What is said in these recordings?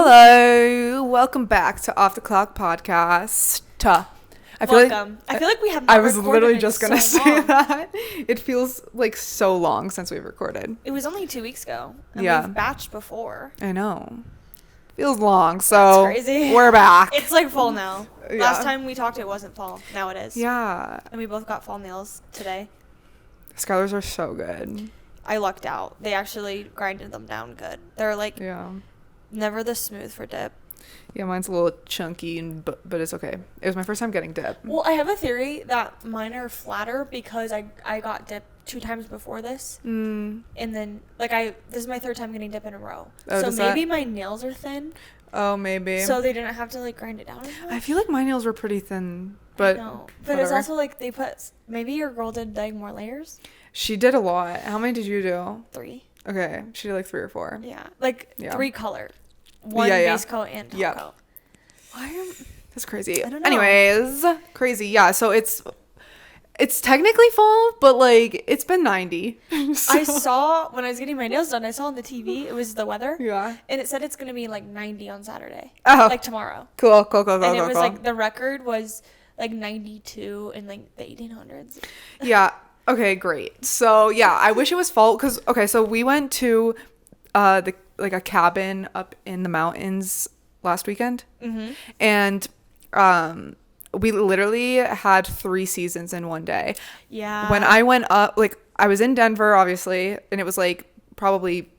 Hello, welcome back to Off the Clock Podcast. I feel like we have not I was literally just going to so say long. that. It feels like so long since we've recorded. It was only 2 weeks ago. And Yeah. we've batched before. I know. Feels long, so That's crazy. we're back. It's like fall now. Yeah. Last time we talked, it wasn't fall. Now it is. Yeah. And we both got fall nails today. Skylars are so good. I lucked out. They actually grinded them down good. They're like never this smooth for dip. Yeah, mine's a little chunky, but it's okay. It was my first time getting dip. Well, I have a theory that mine are flatter because I got dip 2 times before this. And then, this is my 3rd time getting dip in a row. Oh, so maybe my nails are thin. Oh, maybe. So they didn't have to, grind it down as much. I feel like my nails were pretty thin, but no. But whatever. it's also, they put... Maybe your girl did, more layers? She did a lot. How many did you do? 3. Okay. She did 3 or 4. Yeah. 3 color. 1 Yeah. base coat and top coat. That's crazy. I don't know. Anyways, crazy. Yeah, so it's technically fall, but it's been 90. So. I saw when I was getting my nails done, I saw on the TV, it was the weather. Yeah. And it said it's going to be 90 on Saturday. Oh. Tomorrow. Cool. And it was the record was 92 in the 1800s. Yeah. Okay, great. So, yeah, I wish it was fall cuz so we went to a cabin up in the mountains last weekend. Mm-hmm. And we literally had 3 seasons in one day. Yeah. When I went up, I was in Denver, obviously, and it was probably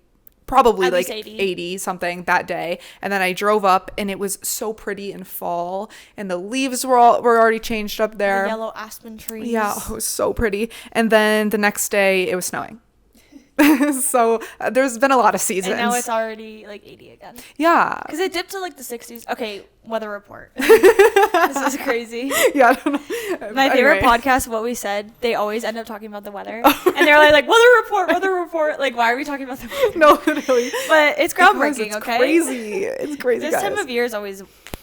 at least 80 something that day. And then I drove up and it was so pretty in fall and the leaves were already changed up there. The yellow aspen trees. Yeah, it was so pretty. And then the next day it was snowing. So there's been a lot of seasons. And now it's already 80 again. Yeah. Because it dipped to the 60s. Okay, weather report. This is crazy. Yeah, I don't know. My favorite podcast, What We Said, they always end up talking about the weather. And they're like, weather report. Why are we talking about the weather? No, literally. But it's groundbreaking, it's okay? Crazy. It's crazy, This guys. time of year is always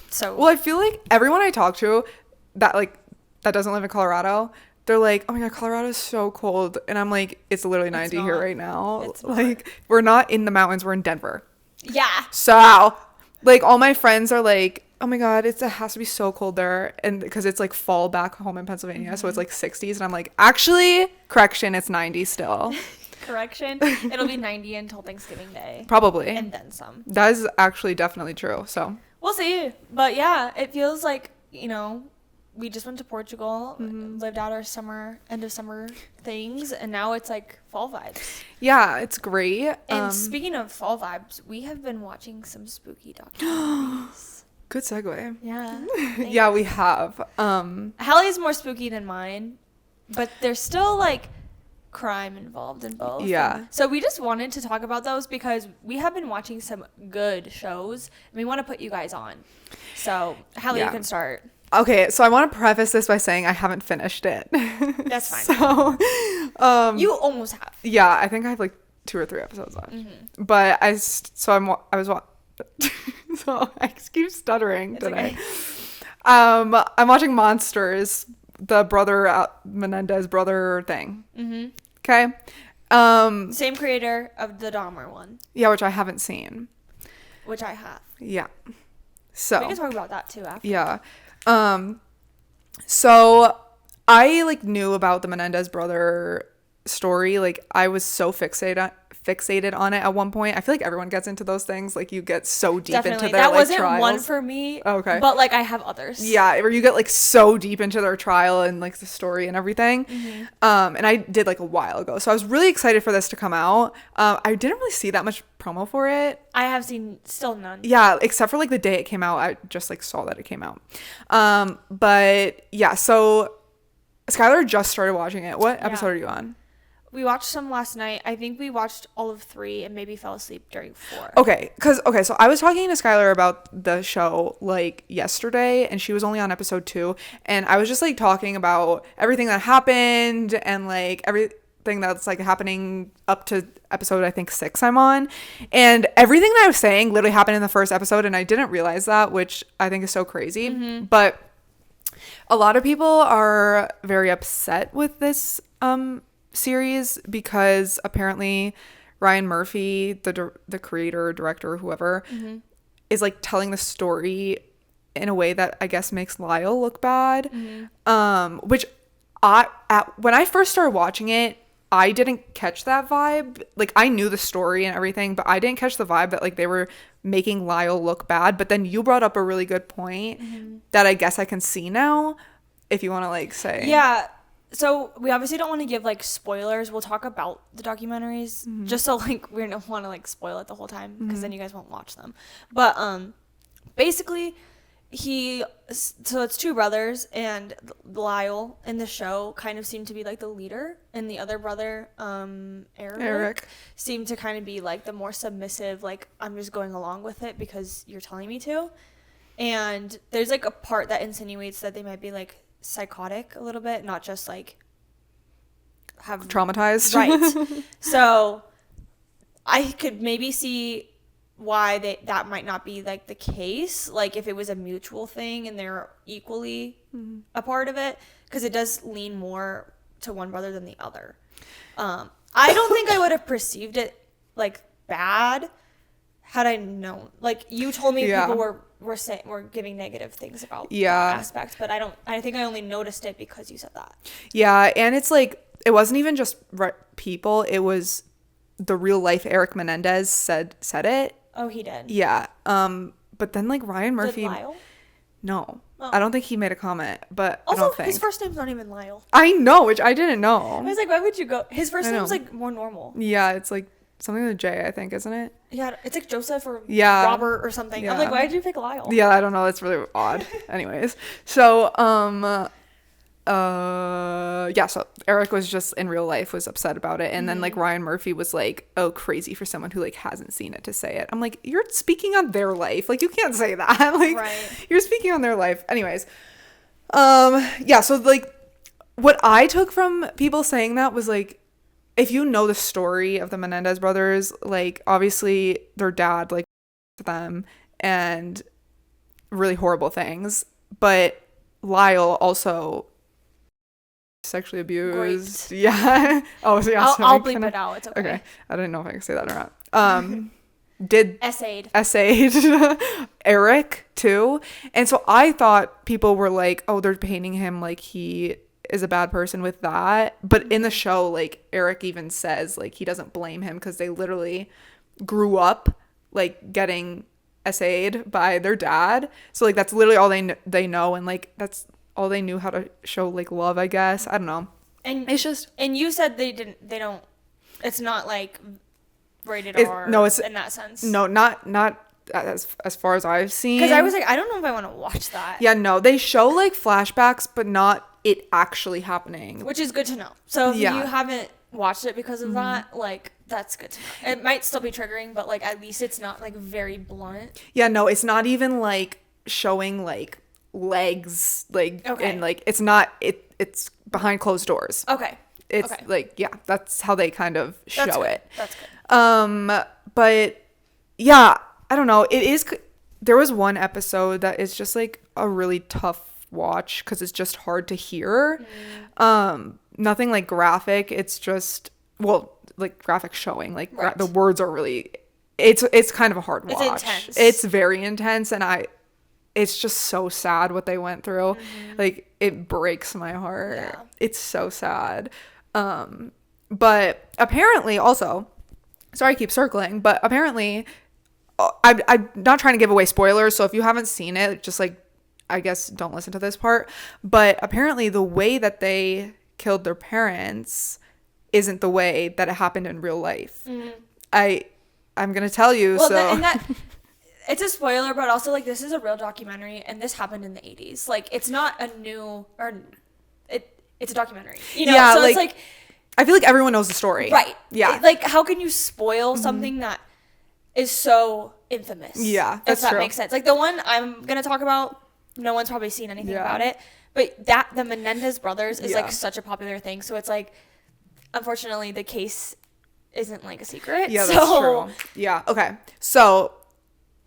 so... Well, I feel like everyone I talk to that doesn't live in Colorado, they're like, oh my God, Colorado is so cold. And I'm like, it's literally 90 here right now. It's not. We're not in the mountains. We're in Denver. Yeah. So, all my friends are like, oh my God, it has to be so cold there. And because it's fall back home in Pennsylvania. So it's 60s. And I'm like, actually, correction, it's 90 still. Correction. It'll be 90 until Thanksgiving Day. Probably. And then some. That is actually definitely true. So we'll see. But yeah, it feels like, we just went to Portugal, lived out our end of summer things, and now it's fall vibes. Yeah, it's great. And speaking of fall vibes, we have been watching some spooky documentaries. Good segue. Yeah. Yeah, we have. Hallie's more spooky than mine, but there's still crime involved in both. Yeah. So we just wanted to talk about those because we have been watching some good shows, and we want to put you guys on. So Hallie, you can start. Okay, so I want to preface this by saying I haven't finished it. That's fine. So, you almost have. Yeah, I think I have 2 or 3 episodes left. Mm-hmm. But so I keep stuttering today. Okay. I'm watching Monsters, the Menendez brother thing. Mm-hmm. Okay. Same creator of the Dahmer one. Yeah, which I haven't seen. Which I have. Yeah. So we can talk about that too after. Yeah. So I knew about the Menendez brother story. I was so fixated on it at one point. I feel like everyone gets into those things. You get so deep Definitely. into their that wasn't trials. One for me. Okay. But I have others. Yeah, where you get so deep into their trial and the story and everything. Mm-hmm. And I did a while ago. So I was really excited for this to come out. I didn't really see that much promo for it. I have seen still none. Yeah, except for the day it came out. I just saw that it came out. But yeah, so Skylar just started watching it. What episode are you on? We watched some last night. I think we watched all of 3 and maybe fell asleep during 4. So I was talking to Skylar about the show yesterday, and she was only on episode 2, and I was just talking about everything that happened and everything that's happening up to episode I think 6 I'm on, and everything that I was saying literally happened in the first episode, and I didn't realize that, which I think is so crazy. Mm-hmm. But a lot of people are very upset with this series because apparently Ryan Murphy, the creator, director, whoever, is like telling the story in a way that I guess makes Lyle look bad. Which when I first started watching it, I didn't catch that vibe. Like, I knew the story and everything, but I didn't catch the vibe that like they were making Lyle look bad. But then you brought up a really good point that I guess I can see now, if you want to like say. Yeah. So we obviously don't want to give like spoilers. We'll talk about the documentaries just so like we don't want to like spoil it the whole time, because then you guys won't watch them. But basically so it's two brothers, and Lyle in the show kind of seemed to be like the leader, and the other brother, Eric, seemed to kind of be like the more submissive, like, I'm just going along with it because you're telling me to. And there's like a part that insinuates that they might be like psychotic a little bit, not just like have traumatized. Right. So I could maybe see why that might not be like the case, like if it was a mutual thing and they're equally a part of it, because it does lean more to one brother than the other. I don't think I would have perceived it like bad had I known. Like, you told me people were giving negative things about that aspect, but I think I only noticed it because you said that. Yeah, and it's like, it wasn't even just people, it was the real life Eric Menendez said it. Oh, he did? Yeah. But then like Ryan Murphy. Did Lyle? No. Oh. I don't think he made a comment, but also, I don't think. His first name's not even Lyle. I know, which I didn't know. I was like, why would you go? His first name's like more normal. Yeah, it's like something with a J, I think, isn't it? Yeah, it's like Joseph or Robert or something. Yeah. I'm like, why did you pick Lyle? Yeah, I don't know. That's really odd. Anyways, so so Eric was just in real life was upset about it, and then like Ryan Murphy was like, oh, crazy for someone who like hasn't seen it to say it. I'm like, you're speaking on their life, like you can't say that. Like, right. You're speaking on their life. Anyways, so like what I took from people saying that was like, if you know the story of the Menendez brothers, like obviously their dad like them and really horrible things, but Lyle also sexually abused. Great. Yeah. Oh, so yeah. I'll bleep it out. It's okay. Okay. I didn't know if I could say that or not. Did essayed Eric too, and so I thought people were like, oh, they're painting him like he is a bad person with that, but in the show, like Eric even says like he doesn't blame him because they literally grew up like getting essayed by their dad, so like that's literally all they know, and like that's all they knew how to show like love, I guess. I don't know. And it's just, and you said they don't, it's not like rated R. No, it's in that sense. No, not as far as I've seen. Because I was like, I don't know if I want to watch that. Yeah, no, they show like flashbacks, but not it actually happening. Which is good to know. So if you haven't watched it because of that, like that's good to know. It might still be triggering, but like at least it's not like very blunt. Yeah, no, it's not even like showing like legs, like, and like it's not it's behind closed doors. It's like, yeah, that's how they kind of show it. That's good. But yeah, I don't know, there was one episode that is just like a really tough watch because it's just hard to hear. Nothing like graphic, it's just, well, like graphic showing, like the words are really, it's kind of a hard watch. It's intense. It's very intense, and it's just so sad what they went through. Like, it breaks my heart. Yeah. It's so sad. But apparently also, sorry I keep circling, but apparently I'm not trying to give away spoilers, so if you haven't seen it, just like, I guess don't listen to this part, but apparently the way that they killed their parents isn't the way that it happened in real life. I'm gonna tell you. Well, so it's a spoiler, but also like this is a real documentary, and this happened in the 80s. Like, it's not a new, or it's a documentary, you know? Yeah, so it's like, I feel like everyone knows the story, right? Yeah. Like, how can you spoil something that is so infamous? Yeah, that's if that true. makes sense. Like the one I'm gonna talk about, no one's probably seen anything about it, but the Menendez brothers is like such a popular thing, so it's like, unfortunately, the case isn't like a secret. Yeah, that's true. Yeah. Okay. So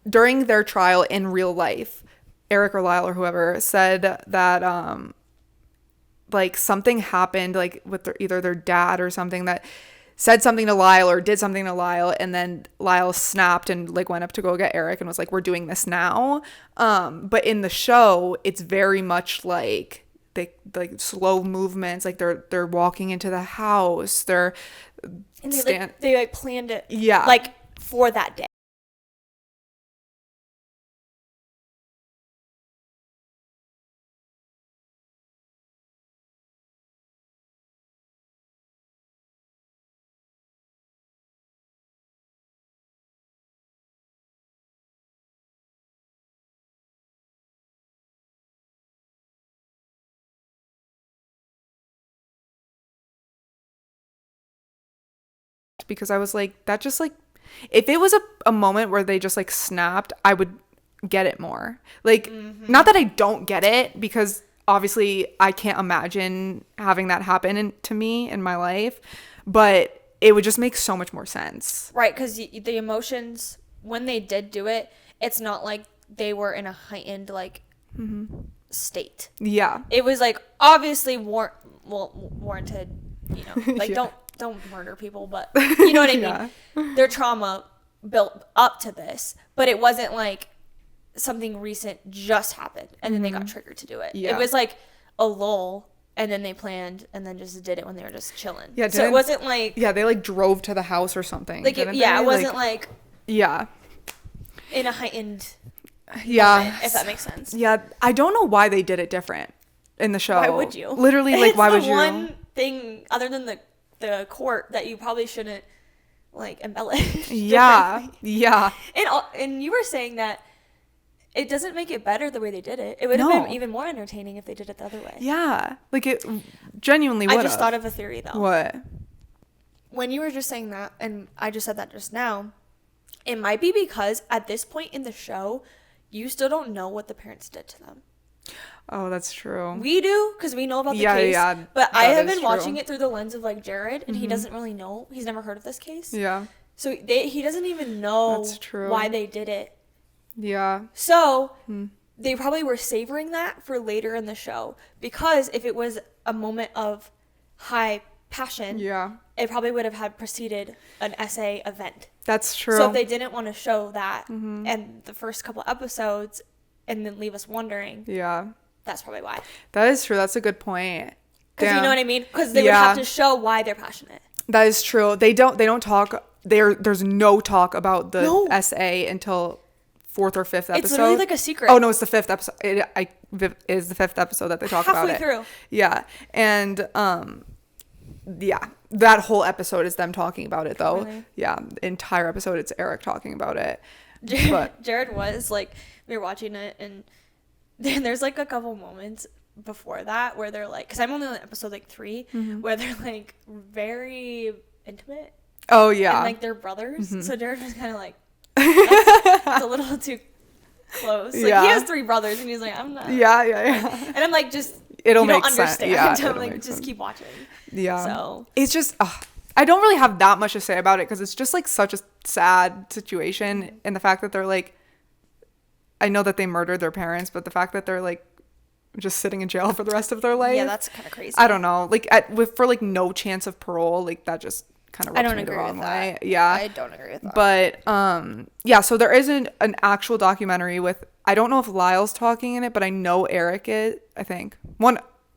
during their trial in real life, Eric or Lyle or whoever said that like something happened like with either their dad or something, that said something to Lyle or did something to Lyle, and then Lyle snapped and like went up to go get Eric and was like, we're doing this now. But in the show, it's very much like they like slow movements, like they're walking into the house, and they planned it like for that day. Because I was like, that just like, if it was a moment where they just like snapped, I would get it more. Like, not that I don't get it, because obviously I can't imagine having that happen to me in my life, but it would just make so much more sense. Right, because the emotions, when they did do it, it's not like they were in a heightened like state. Yeah. It was like obviously warranted, you know, like don't murder people, but you know what I mean? Their trauma built up to this, but it wasn't like something recent just happened and then they got triggered to do it. It was like a lull, and then they planned and then just did it when they were just chilling. Yeah, so it wasn't like they like drove to the house or something. Like it wasn't like in a heightened moment, if that makes sense. Yeah, I don't know why they did it different in the show. Why would you? Literally, like why would you? One thing other than the court that you probably shouldn't like embellish. Yeah. And you were saying that it doesn't make it better the way they did it. It would have been even more entertaining if they did it the other way. Yeah, like it genuinely would. I just thought of a theory though. What? When you were just saying that, and I just said that just now, it might be because at this point in the show, you still don't know what the parents did to them. Oh, that's true. We do, because we know about the case. Yeah, but I have been watching it through the lens of like Jared, and he doesn't really know. He's never heard of this case. Yeah. So he doesn't even know why they did it. Yeah. So they probably were savoring that for later in the show, because if it was a moment of high passion, it probably would have had preceded an essay event. That's true. So if they didn't want to show that and the first couple episodes and then leave us wondering, that's probably why. That is true. That's a good point. Because you know what I mean? Because they would have to show why they're passionate. That is true. They don't talk. There's no talk about the essay until 4th or 5th episode. It's literally like a secret. Oh no, it's the 5th episode. It is the 5th episode that they talk about it. Halfway through. Yeah, and that whole episode is them talking about it though. Really? Yeah, the entire episode it's Eric talking about it. Jared was like, we were watching it, and then there's like a couple moments before that where they're like, because I'm only on episode like 3, where they're like very intimate. Oh yeah. And like they're brothers. So Jared was kind of like, that's a little too close. Like he has 3 brothers, and he's like, I'm not. Yeah. And I'm like, just it'll you make don't sense. understand. I'm like, just keep watching. Yeah. So it's just I don't really have that much to say about it, because it's just like such a sad situation, and the fact that they're like, I know that they murdered their parents, but the fact that they're like just sitting in jail for the rest of their life. Yeah, that's kind of crazy. I don't know. Like for like no chance of parole, like that just kind of rubs me the wrong way. Yeah. I don't agree with that. But so there isn't an actual documentary with, I don't know if Lyle's talking in it, but I know Eric is, I think.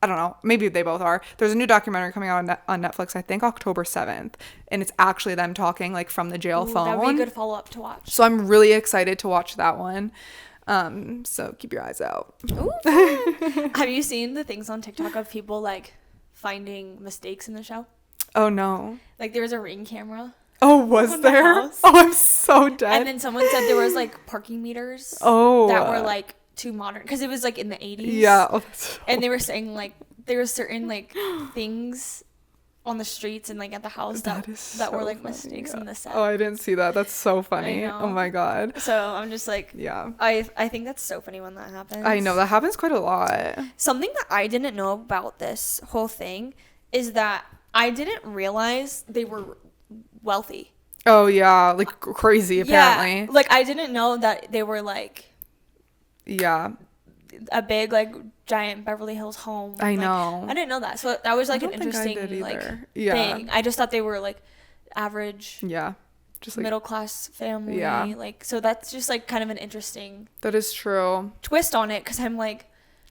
I don't know. Maybe they both are. There's a new documentary coming out on Netflix, I think October 7th. And it's actually them talking like from the jail phone. That would be a good follow-up to watch. So I'm really excited to watch that one. So keep your eyes out. Ooh. Have you seen the things on TikTok of people like finding mistakes in the show? Oh no. Like there was a Ring camera. Oh, was there? Oh, I'm so dead. And then someone said there was like parking meters. Oh. That were like too modern, because it was like in the 80s. Yeah. Oh, and they were saying like there were certain like things on the streets and like at the house that were like mistakes in the set. Oh, I didn't see that. That's so funny. Oh my god. So I'm just like, I think that's so funny when that happens. I know that happens quite a lot. Something that I didn't know about this whole thing is that I didn't realize they were wealthy. Oh yeah, like crazy apparently. Yeah, like I didn't know that they were like a big like giant Beverly Hills home. I know. I didn't know that. So that was like an interesting like thing. I just thought they were like average Yeah. Just like middle class family. Yeah. Like, so that's just like kind of an interesting that is true. twist on it, because I'm like,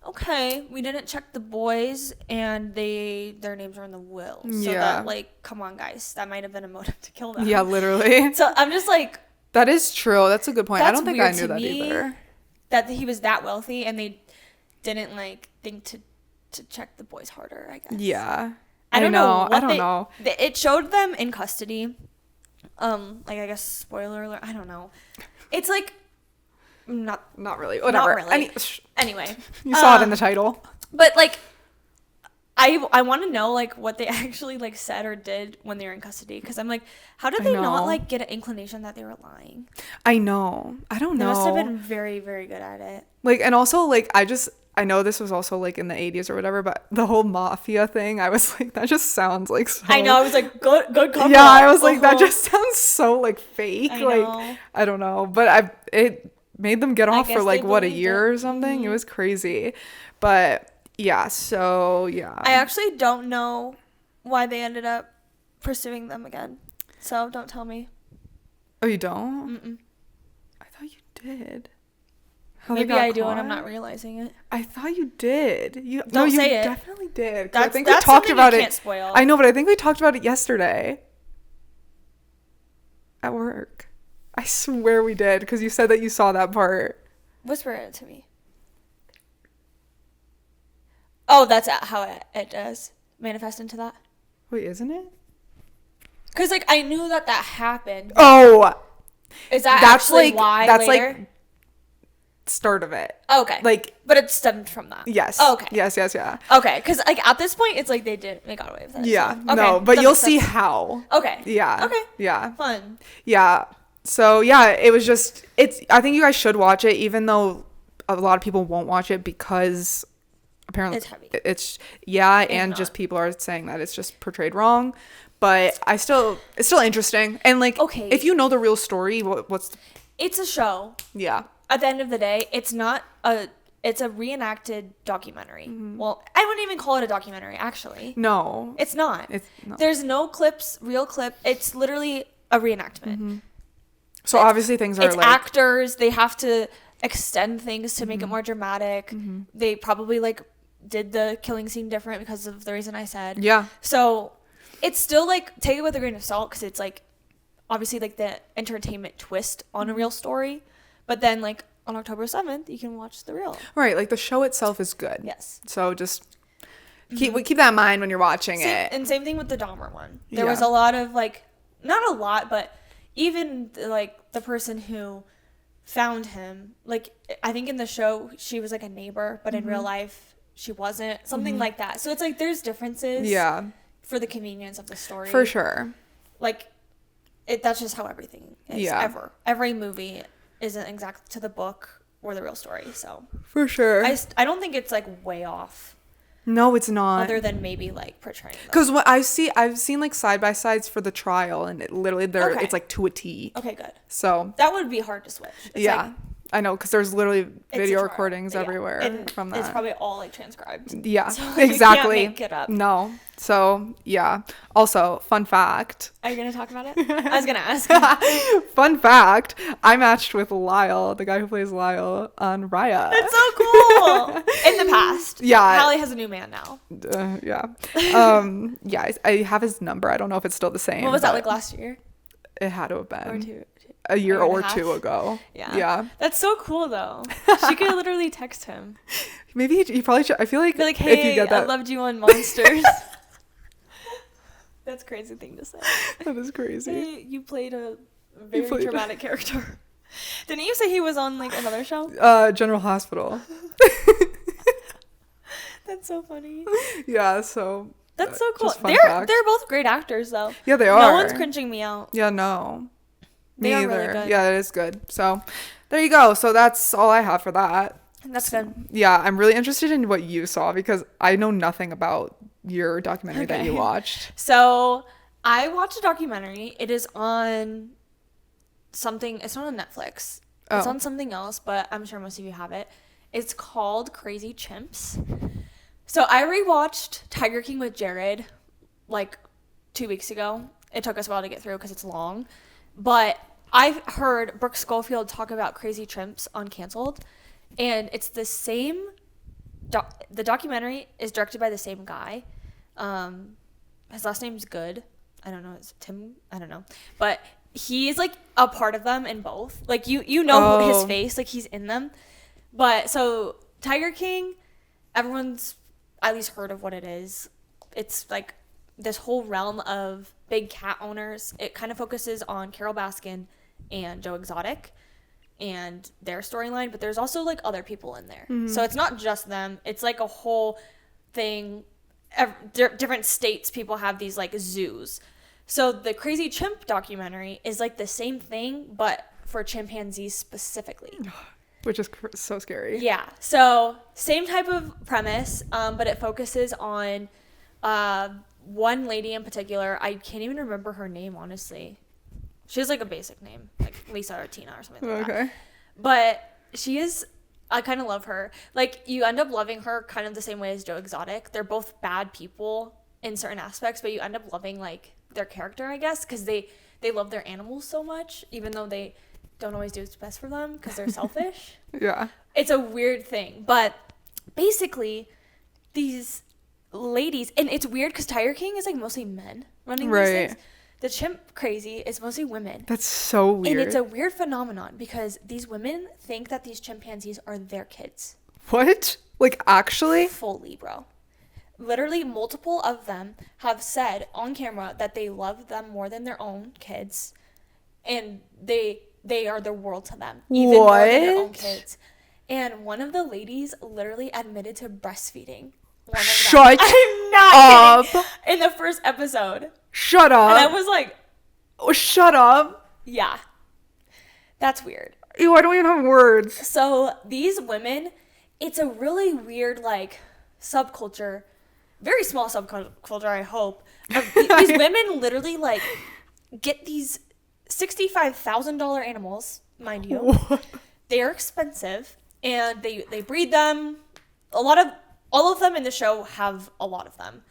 okay, we didn't check the boys and their names are in the will. So Yeah. that, like, come on, guys, that might have been a motive to kill them. Yeah, literally. So I'm just like, That is true. That's a good point. I That's don't think I weird knew to that me. either. that he was that wealthy and they didn't like think to check the boys harder, I guess. Yeah. I don't know. I don't know. It showed them in custody. Like, I guess, spoiler alert. I don't know. It's like not really. Whatever. Not really. Anyway, you saw it in the title. but like, I want to know like what they actually like said or did when they were in custody, because I'm like, how did they not like get an inclination that they were lying? I know. I don't know. They must have been very, very good at it. Like, and also like I know this was also like in the 80s or whatever, but the whole mafia thing, I was like, that just sounds like so. I know. I was like, good cover. Yeah, I was like, that just sounds so like fake. I like, know. I don't know, but it made them get off for guess like they what, a believed year it. or something. Mm-hmm. It was crazy, but yeah. So yeah, I actually don't know why they ended up pursuing them again. So don't tell me. Oh, you don't? Mm-mm. I thought you did. How they Maybe got I do and caught? I'm not realizing it. I thought you did. You Don't say it. Definitely did. 'Cause I That's think we talked something about you it. can't spoil. I know, but I think we talked about it yesterday at work. I swear we did, because you said that you saw that part. Whisper it to me. Oh, that's how it does manifest into that. Wait, isn't it? Because like I knew that happened. Oh, Is that that's actually like why that's later? like start of it. Okay. Like, but it stemmed from that. yes. Oh, okay. Yes. Yeah. Okay, because like at this point, it's like they got away with it. Yeah. So. Okay, No, but that you'll makes see sense. how. Okay. Yeah. Okay. Yeah. Fun. Yeah. So yeah, it was just I think you guys should watch it, even though a lot of people won't watch it because apparently It's heavy. It's and not. just people are saying that it's just portrayed wrong. But it's still interesting. And like, Okay. if you know the real story, what's It's a show. yeah. At the end of the day, it's a reenacted documentary. Mm-hmm. Well, I wouldn't even call it a documentary, actually. No. It's not. No. There's no real clip. It's literally a reenactment. Mm-hmm. So obviously things are It's like actors. They have to extend things to make it Mm-hmm. more dramatic. They probably like did the killing scene different because of the reason I said. yeah. So it's still like, take it with a grain of salt, because it's like obviously like the entertainment twist on a real story. But then like on October 7th, you can watch the real. Right, like the show itself is good. Yes. So just keep that in mind when you're watching Same, it. and same thing with the Dahmer one. There Yeah. was a lot of like, not a lot, but even like the person who found him, like I think in the show she was like a neighbor, but in real life she wasn't. Something like that. So it's like there's differences. Yeah. For the convenience of the story. For sure. Like that's just how everything is. Yeah. Ever. Every movie isn't exact to the book or the real story. So For sure. I don't think it's like way off. No, it's not. Other than maybe like portraying them. Because what I've seen like side by sides for the trial, and it literally Okay. it's like to a T. Okay, good. So That would be hard to switch. It's yeah, like, I know, because there's literally it's a video trial. recordings Yeah. everywhere And from that. It's probably all like transcribed. Yeah, So, like, you can't exactly. make it up. No. So yeah. Also, fun fact. Are you gonna talk about it? I was gonna ask. Fun fact. I matched with Lyle, the guy who plays Lyle, on Raya. That's so cool. In the past. Yeah. Hallie has a new man now. Yeah. Yeah. I have his number. I don't know if it's still the same. What was that, but like last year? It had to have been Or two? a year year and a or half? two ago. Yeah. Yeah. That's so cool though. She could literally text him. Maybe he probably should. I feel like Be like, if you hey, get I that, loved you on Monsters. That's a crazy thing to say. that is crazy. Hey, you played a very played- dramatic character. Didn't you say he was on like another show? General Hospital. That's so funny. Yeah. So. That's so cool. just fun They're facts. both great actors though. Yeah, they are. No one's cringing me out. Yeah. No. Me They are either. really good. Yeah, it is good. So, there you go. So that's all I have for that. That's good. Yeah, I'm really interested in what you saw because I know nothing about your documentary that you Okay. watched. So I watched a documentary. It is on something. It's not on Netflix. It's Oh. on something else, but I'm sure most of you have it. It's called Crazy Chimps. So I rewatched Tiger King with Jared like 2 weeks ago, it took us a while to get through because it's long. But I've heard Brooke Schofield talk about Crazy Chimps on Canceled, and it's the same. The documentary is directed by the same guy. His last name's Good. I don't know. It's Tim. I don't know. But he's like a part of them in both. Like you know his face. Like he's in them. But so Tiger King, everyone's at least heard of what it is. It's like this whole realm of big cat owners. It kind of focuses on Carol Baskin and Joe Exotic and their storyline, but there's also like other people in there. So it's not just them. It's like a whole thing. Different states, people have these like zoos. So the Crazy Chimp documentary is like the same thing, but for chimpanzees specifically. Which is so scary. Yeah. So same type of premise, but it focuses on one lady in particular. I can't even remember her name, honestly. She has like a basic name, like Lisa or Tina or something like that. But she is, I kind of love her. Like, you end up loving her kind of the same way as Joe Exotic. They're both bad people in certain aspects, but you end up loving like their character, I guess, because they love their animals so much, even though they don't always do what's best for them because they're selfish. Yeah. It's a weird thing. But basically, these ladies, and it's weird because Tiger King is like mostly men running these things. The Chimp Crazy is mostly women. That's so weird. And it's a weird phenomenon because these women think that these chimpanzees are their kids. What? Like, actually? Fully, bro. Literally, multiple of them have said on camera that they love them more than their own kids. And they are the world to them. Even more than their own kids. And one of the ladies literally admitted to breastfeeding. Shut I'm not up. kidding. In the first episode. Shut up. And I was like, oh, shut up. Yeah. That's weird. Ew, I don't even have words. So these women, it's a really weird, like, subculture. Very small subculture, I hope. These women literally, like, get these $65,000 animals, mind you. What? They're expensive. And they breed them. All of them in the show have a lot of them.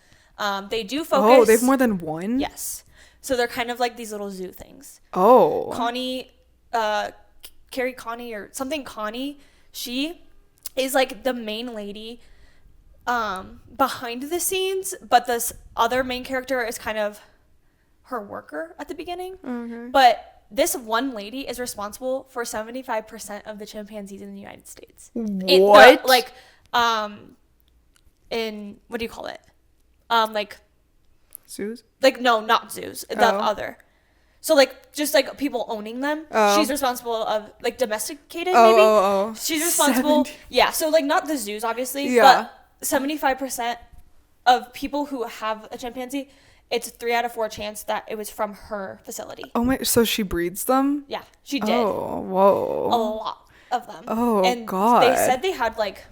They do focus. Oh, they have more than one? Yes. So they're kind of like these little zoo things. Oh. Carrie Connie or something Connie, she is like the main lady behind the scenes, but this other main character is kind of her worker at the beginning. Okay. But this one lady is responsible for 75% of the chimpanzees in the United States. What? In what do you call it? Like zoos? Like, no, not zoos. The other. So like just like people owning them. She's responsible of like domesticated maybe. She's responsible. Yeah. So like not the zoos obviously, but 75% of people who have a chimpanzee, it's 3 out of 4 chance that it was from her facility. Oh my! So she breeds them? Yeah, she did. Oh, whoa! A lot of them. Oh, and God! They said they had like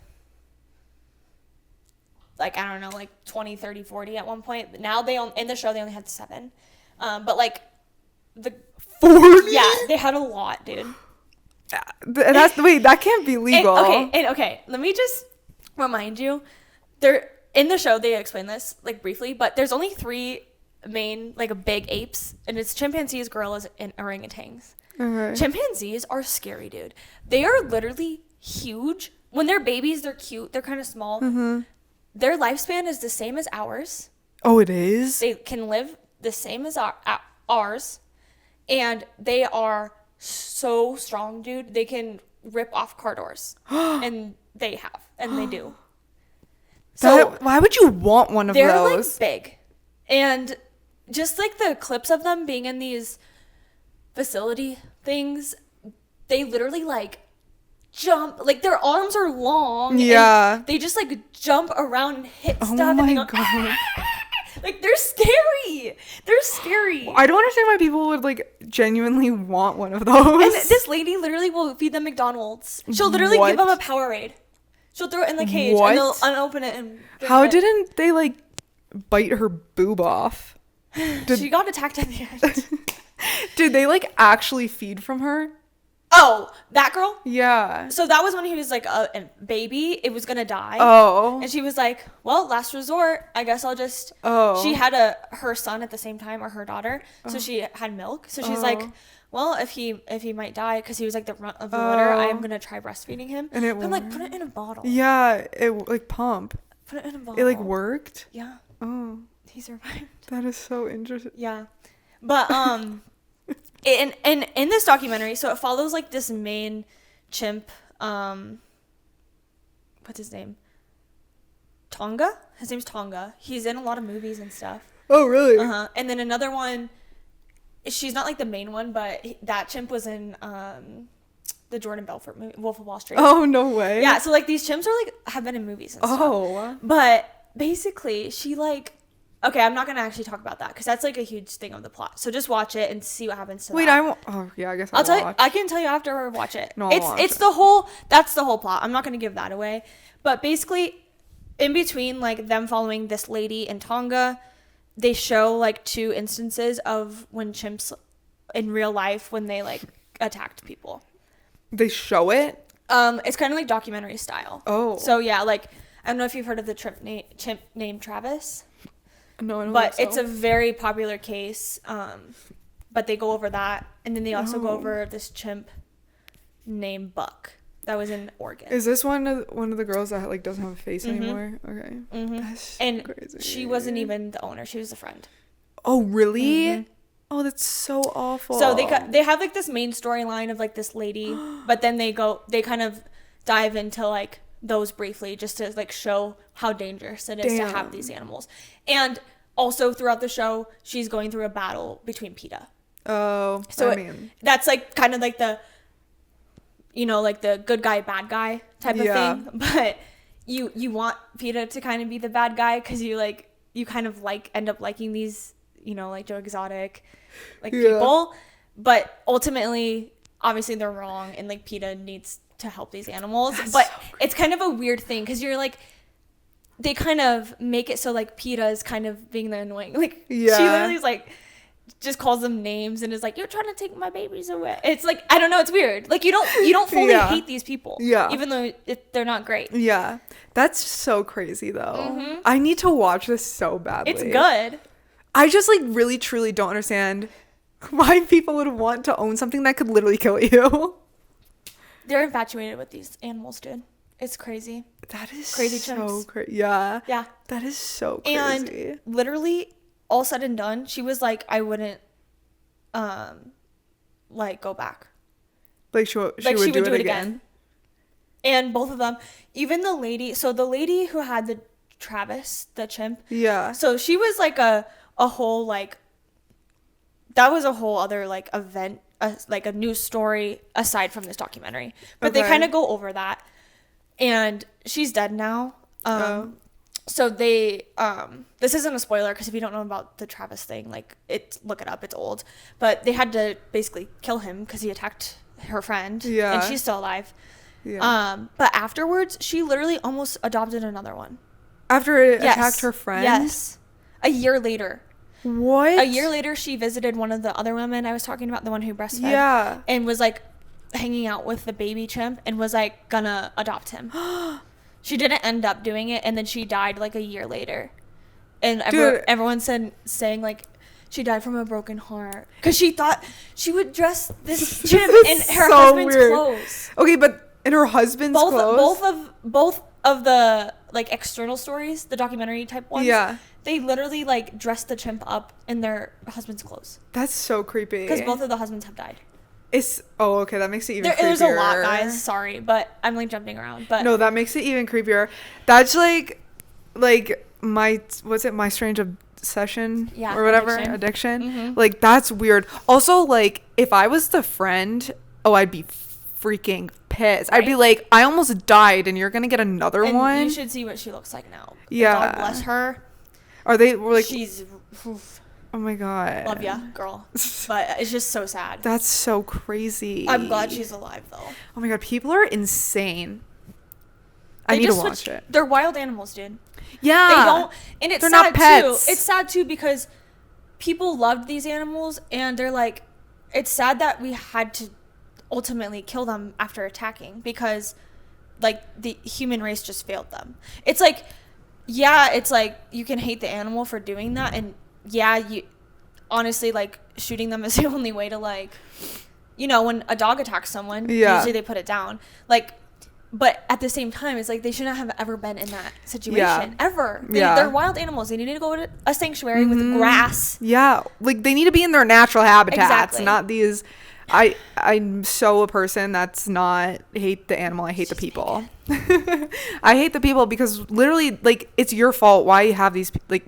I don't know, like 20, 30, 40 at one point. Now in the show they only had 7. But like the 40? Yeah, they had a lot, dude. Wait, that can't be legal. Okay, let me just remind you. They're in the show they explain this like briefly, but there's only 3 main like big apes, and it's chimpanzees, gorillas, and orangutans. Okay. Chimpanzees are scary, dude. They are literally huge. When they're babies, they're cute. They're kind of small. Mm-hmm. Their lifespan is the same as ours. Oh, it is? They can live the same as ours. And they are so strong, dude. They can rip off car doors. And they have. And they do. So why would you want one of they're those? Like big. And just like the clips of them being in these facility things, they literally like jump, like their arms are long. Yeah. And they just like jump around and hit stuff. Oh my and God. Like they're scary. They're scary. I don't understand why people would like genuinely want one of those. And this lady literally will feed them McDonald's. She'll literally give them a Powerade. She'll throw it in the cage and they'll unopen it and how didn't they like bite her boob off? She got attacked at the end. Did they like actually feed from her? Oh, that girl? Yeah. So that was when he was like a baby. It was going to die. Oh. And she was like, well, last resort. I guess I'll just. Oh. She had her son at the same time, or her daughter. So she had milk. So she's like, well, if he might die because he was like the runt of the litter, I am going to try breastfeeding him. And I'm like, put it in a bottle. Yeah. It like pump. Put it in a bottle. It like worked? Yeah. Oh. He survived. That is so interesting. Yeah. But in this documentary, so it follows like this main chimp, what's his name? Tonga? His name's Tonga. He's in a lot of movies and stuff. Oh, really? Uh-huh. And then another one, she's not like the main one, but that chimp was in the Jordan Belfort movie, Wolf of Wall Street. Oh, no way. Yeah, so like these chimps are like have been in movies and stuff. Oh. But basically, she like, okay, I'm not gonna actually talk about that because that's like a huge thing of the plot. So just watch it and see what happens to that. Wait, I won't. Oh, yeah, I guess I'll tell you. watch. I can tell you after I watch it. No, I'll watch it's it. the whole. That's the whole plot. I'm not gonna give that away. But basically, in between like them following this lady in Tonga, they show like 2 instances of when chimps in real life when they like attacked people. They show it? It's kind of like documentary style. Oh. So yeah, like I don't know if you've heard of the chimp named Travis. No, I don't But think so. it's a very popular case. But they go over that, and then they also go over this chimp named Buck that was in Oregon. Is this one of the girls that like doesn't have a face anymore? Okay. That's And crazy. she wasn't even the owner; she was a friend. Oh, really? Oh, that's so awful. So they have like this main storyline of like this lady, but then they kind of dive into like those briefly just to like show how dangerous it is to have these animals. And also throughout the show, she's going through a battle between PETA. Oh, So I mean, that's like kind of like the, like the good guy, bad guy type of thing. But you want PETA to kind of be the bad guy because you kind of end up liking these, like Joe Exotic, like people. But ultimately, obviously they're wrong, and like PETA needs to help these animals. That's but so it's kind of a weird thing because you're like, they kind of make it so like PETA is kind of being the annoying. Like she literally is like, just calls them names and is like, you're trying to take my babies away. It's like, I don't know, it's weird. Like you don't fully hate these people. Yeah. Even though they're not great. Yeah. That's so crazy though. I need to watch this so badly. It's good. I just like really truly don't understand why people would want to own something that could literally kill you. They're infatuated with these animals, dude. It's crazy. That is crazy so chimps. crazy. Yeah. Yeah. That is so crazy. And literally, all said and done, she was like, I wouldn't, like, go back. Like she would do it again. And both of them, even the lady who had the Travis, the chimp. Yeah. So she was like a whole, like, that was a whole other, like, event, like a news story aside from this documentary. But they kind of go over that. And she's dead now. So they, this isn't a spoiler because if you don't know about the Travis thing, like, look it up, it's old. But they had to basically kill him because he attacked her friend. Yeah. And she's still alive. Yeah. But afterwards, she literally almost adopted another one. After it attacked her friend? Yes. A year later. What? A year later, she visited one of the other women I was talking about, the one who breastfed. Yeah. And was, like, hanging out with the baby chimp and was, like, gonna adopt him. She didn't end up doing it, and then she died, like, a year later. And everyone's saying, like, she died from a broken heart. Because she thought she would dress this chimp in her husband's clothes. Okay, but in her husband's clothes? Both of the, like, external stories, the documentary type ones. Yeah. They literally, like, dressed the chimp up in their husband's clothes. That's so creepy. Because both of the husbands have died. Okay, that makes it even creepier. There's a lot, guys. Sorry, but I'm, like, jumping around. But no, that makes it even creepier. That's, like my strange obsession or whatever. Addiction. Like, that's weird. Also, like, if I was the friend, I'd be freaking pissed. Right? I'd be like, I almost died and you're gonna get another one. You should see what she looks like now. Yeah. God bless her. She's oh my god. Love ya, girl. But it's just so sad. That's so crazy. I'm glad she's alive though. Oh my god, people are insane. I need to watch it. They're wild animals, dude. Yeah. They don't, and it's they're sad not pets. too. It's sad too because people loved these animals and they're like, it's sad that we had to ultimately kill them after attacking, because like the human race just failed them. It's like, yeah, it's like you can hate the animal for doing that, and yeah, you honestly, like, shooting them is the only way to, like, you know, when a dog attacks someone, usually they put it down, like, but at the same time, it's like they shouldn't have ever been in that situation ever. They're wild animals. They need to go to a sanctuary with grass. Yeah, like they need to be in their natural habitats, Exactly. not these. I'm so a person that's not hate the animal. I hate the people. I hate the people because literally, like, it's your fault. Why you have these? Like,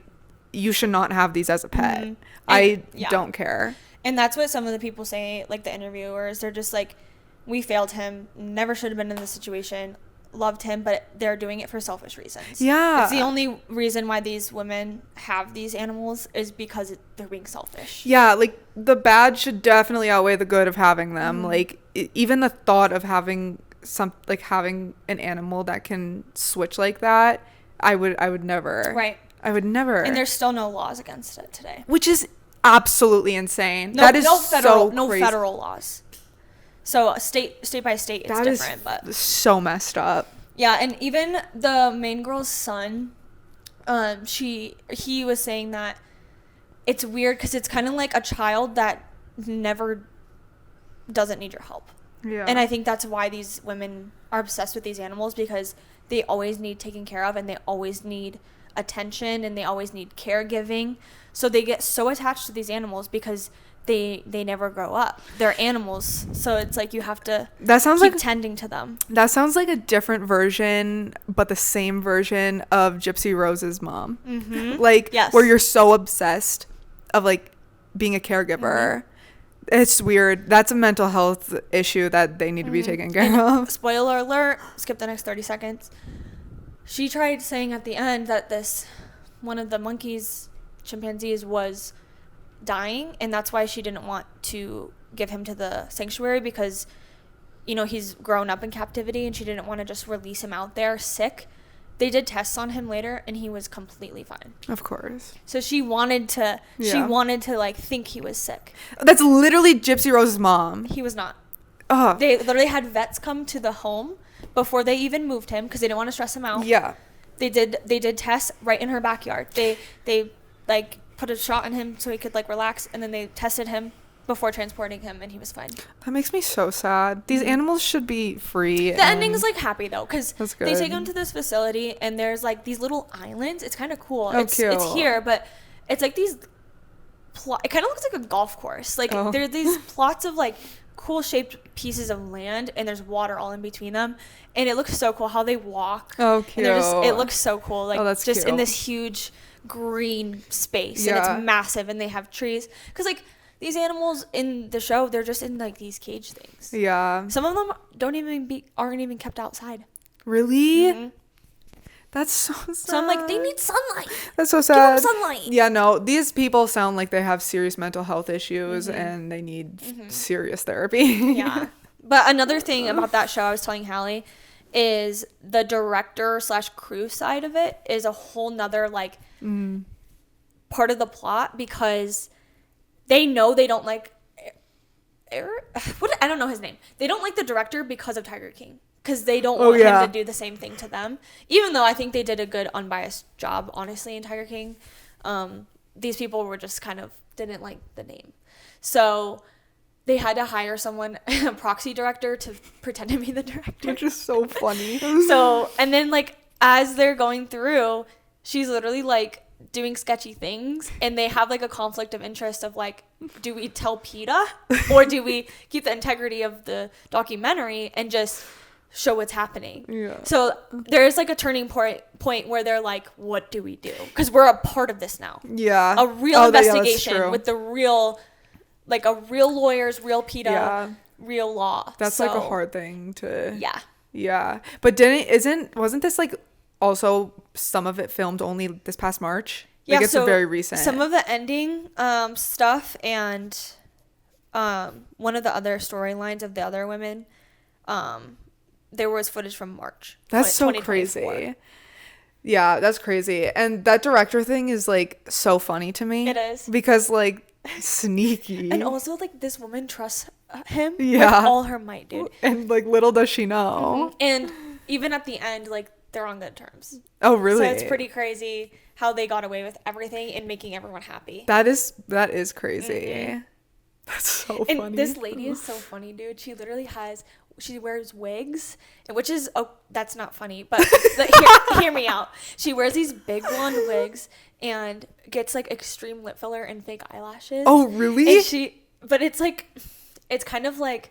you should not have these as a pet. I don't care. And that's what some of the people say, like the interviewers. They're just like, we failed him. Never should have been in this situation. Loved him, but they're doing it for selfish reasons. Yeah. It's the only reason why these women have these animals is because they're being selfish. Yeah, like the bad should definitely outweigh the good of having them. Like even the thought of having having an animal that can switch like that, I would never. Right. I would never. And there's still no laws against it today. Which is absolutely insane. No, that is no federal laws. So state by state, it's different, but so messed up. Yeah, and even the main girl's son, he was saying that it's weird because it's kind of like a child that never doesn't need your help. Yeah. And I think that's why these women are obsessed with these animals, because they always need taken care of and they always need attention and they always need caregiving. So they get so attached to these animals because they never grow up. They're animals, so it's like you have to keep tending to them. That sounds like a different version, but the same version of Gypsy Rose's mom. Like, where you're so obsessed of like being a caregiver. It's weird. That's a mental health issue that they need to be taken care of. Spoiler alert, skip the next 30 seconds. She tried saying at the end that one of the monkeys, chimpanzees, was dying, and that's why she didn't want to give him to the sanctuary, because, you know, he's grown up in captivity and she didn't want to just release him out there sick. They did tests on him later and he was completely fine. Of course. So she wanted to like think he was sick. That's literally Gypsy Rose's mom. He was not. They literally had vets come to the home before they even moved him because they didn't want to stress him out. Yeah. They did tests right in her backyard. They like put a shot in him so he could like relax, and then they tested him before transporting him, and he was fine. That makes me so sad. These animals should be free. The ending is like happy though, because they take him to this facility and there's like these little islands. It's kind of cool. It's here, but it's like these it kind of looks like a golf course. Like there are these plots of like cool shaped pieces of land, and there's water all in between them, and it looks so cool how they walk. Cute. And it looks so cool, like that's just cute. in this huge green space, and it's massive, and they have trees, because like these animals in the show, they're just in like these cage things. Yeah, some of them aren't even kept outside. Really? That's so sad. So I'm like, they need sunlight. That's so sad. Give them sunlight. Yeah, no, these people sound like they have serious mental health issues and they need serious therapy. Yeah. But another thing about that show I was telling Hallie is the director / crew side of it is a whole nother like part of the plot, because they know they don't like I don't know his name. They don't like the director because of Tiger King, because they don't want him to do the same thing to them, even though I think they did a good unbiased job, honestly, in Tiger King. These people were just kind of didn't like the name, so they had to hire someone, a proxy director, to pretend to be the director, which is so funny. So, and then like as they're going through, she's literally like doing sketchy things, and they have like a conflict of interest of like, do we tell PETA or do we keep the integrity of the documentary and just show what's happening? Yeah. So there's like a turning point where they're like, what do we do? Because we're a part of this now. Yeah. A real investigation with the real, like a real lawyers, real PETA, real law. That's like a hard thing to. Yeah. Yeah. But wasn't this like also some of it filmed only this past March? Like, it's very recent. Some of the ending stuff and one of the other storylines of the other women, there was footage from March. That's so crazy. Yeah, that's crazy. And that director thing is like so funny to me. It is. Because like sneaky. And also like this woman trusts him Yeah. with all her might, dude. And like little does she know. And even at the end, like they're on good terms. Oh, really? So it's pretty crazy how they got away with everything and making everyone happy. That is crazy. That's so funny. And this lady is so funny, dude. She wears wigs, which is, that's not funny, but hear me out. She wears these big blonde wigs and gets like extreme lip filler and fake eyelashes. Oh, really? And but it's like, it's kind of like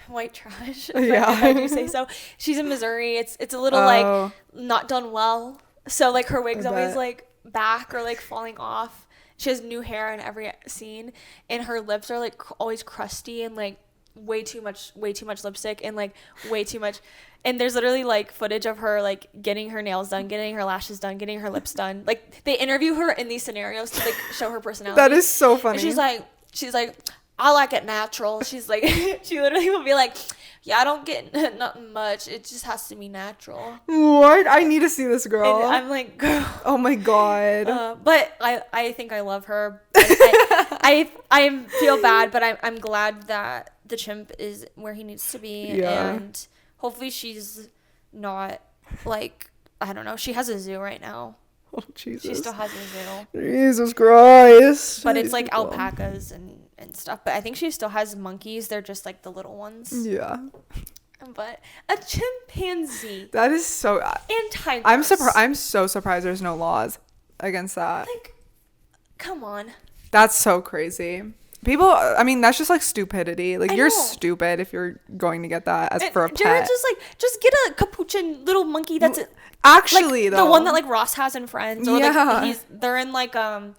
white trash. Yeah. If I do say so. She's in Missouri. It's a little like not done well. So like her wig's always like back or like falling off. She has new hair in every scene, and her lips are like always crusty and like way too much lipstick and like way too much. And there's literally like footage of her like getting her nails done, getting her lashes done, getting her lips done. Like they interview her in these scenarios to like show her personality. That is so funny. And she's like, I like it natural. She's like, she literally will be like, yeah, I don't get nothing much. It just has to be natural. What? I need to see this girl. And I'm like, girl. Oh my god. But I think I love her. I feel bad, but I'm glad that the chimp is where he needs to be. Yeah. And hopefully she's not like, I don't know. She has a zoo right now. Oh, Jesus. She still has a zoo. Jesus Christ. But it's like alpacas and stuff. But I think she still has monkeys. They're just like the little ones. Yeah. But a chimpanzee. That is so. And tigers. I'm so surprised there's no laws against that. Like, come on. That's so crazy. People, I mean, that's just like stupidity. Like, you're know. stupid if you're going to get that as for a pet. Jared's just get a capuchin little monkey that's actually like, though the one that like Ross has in Friends, or yeah. like they're in like Night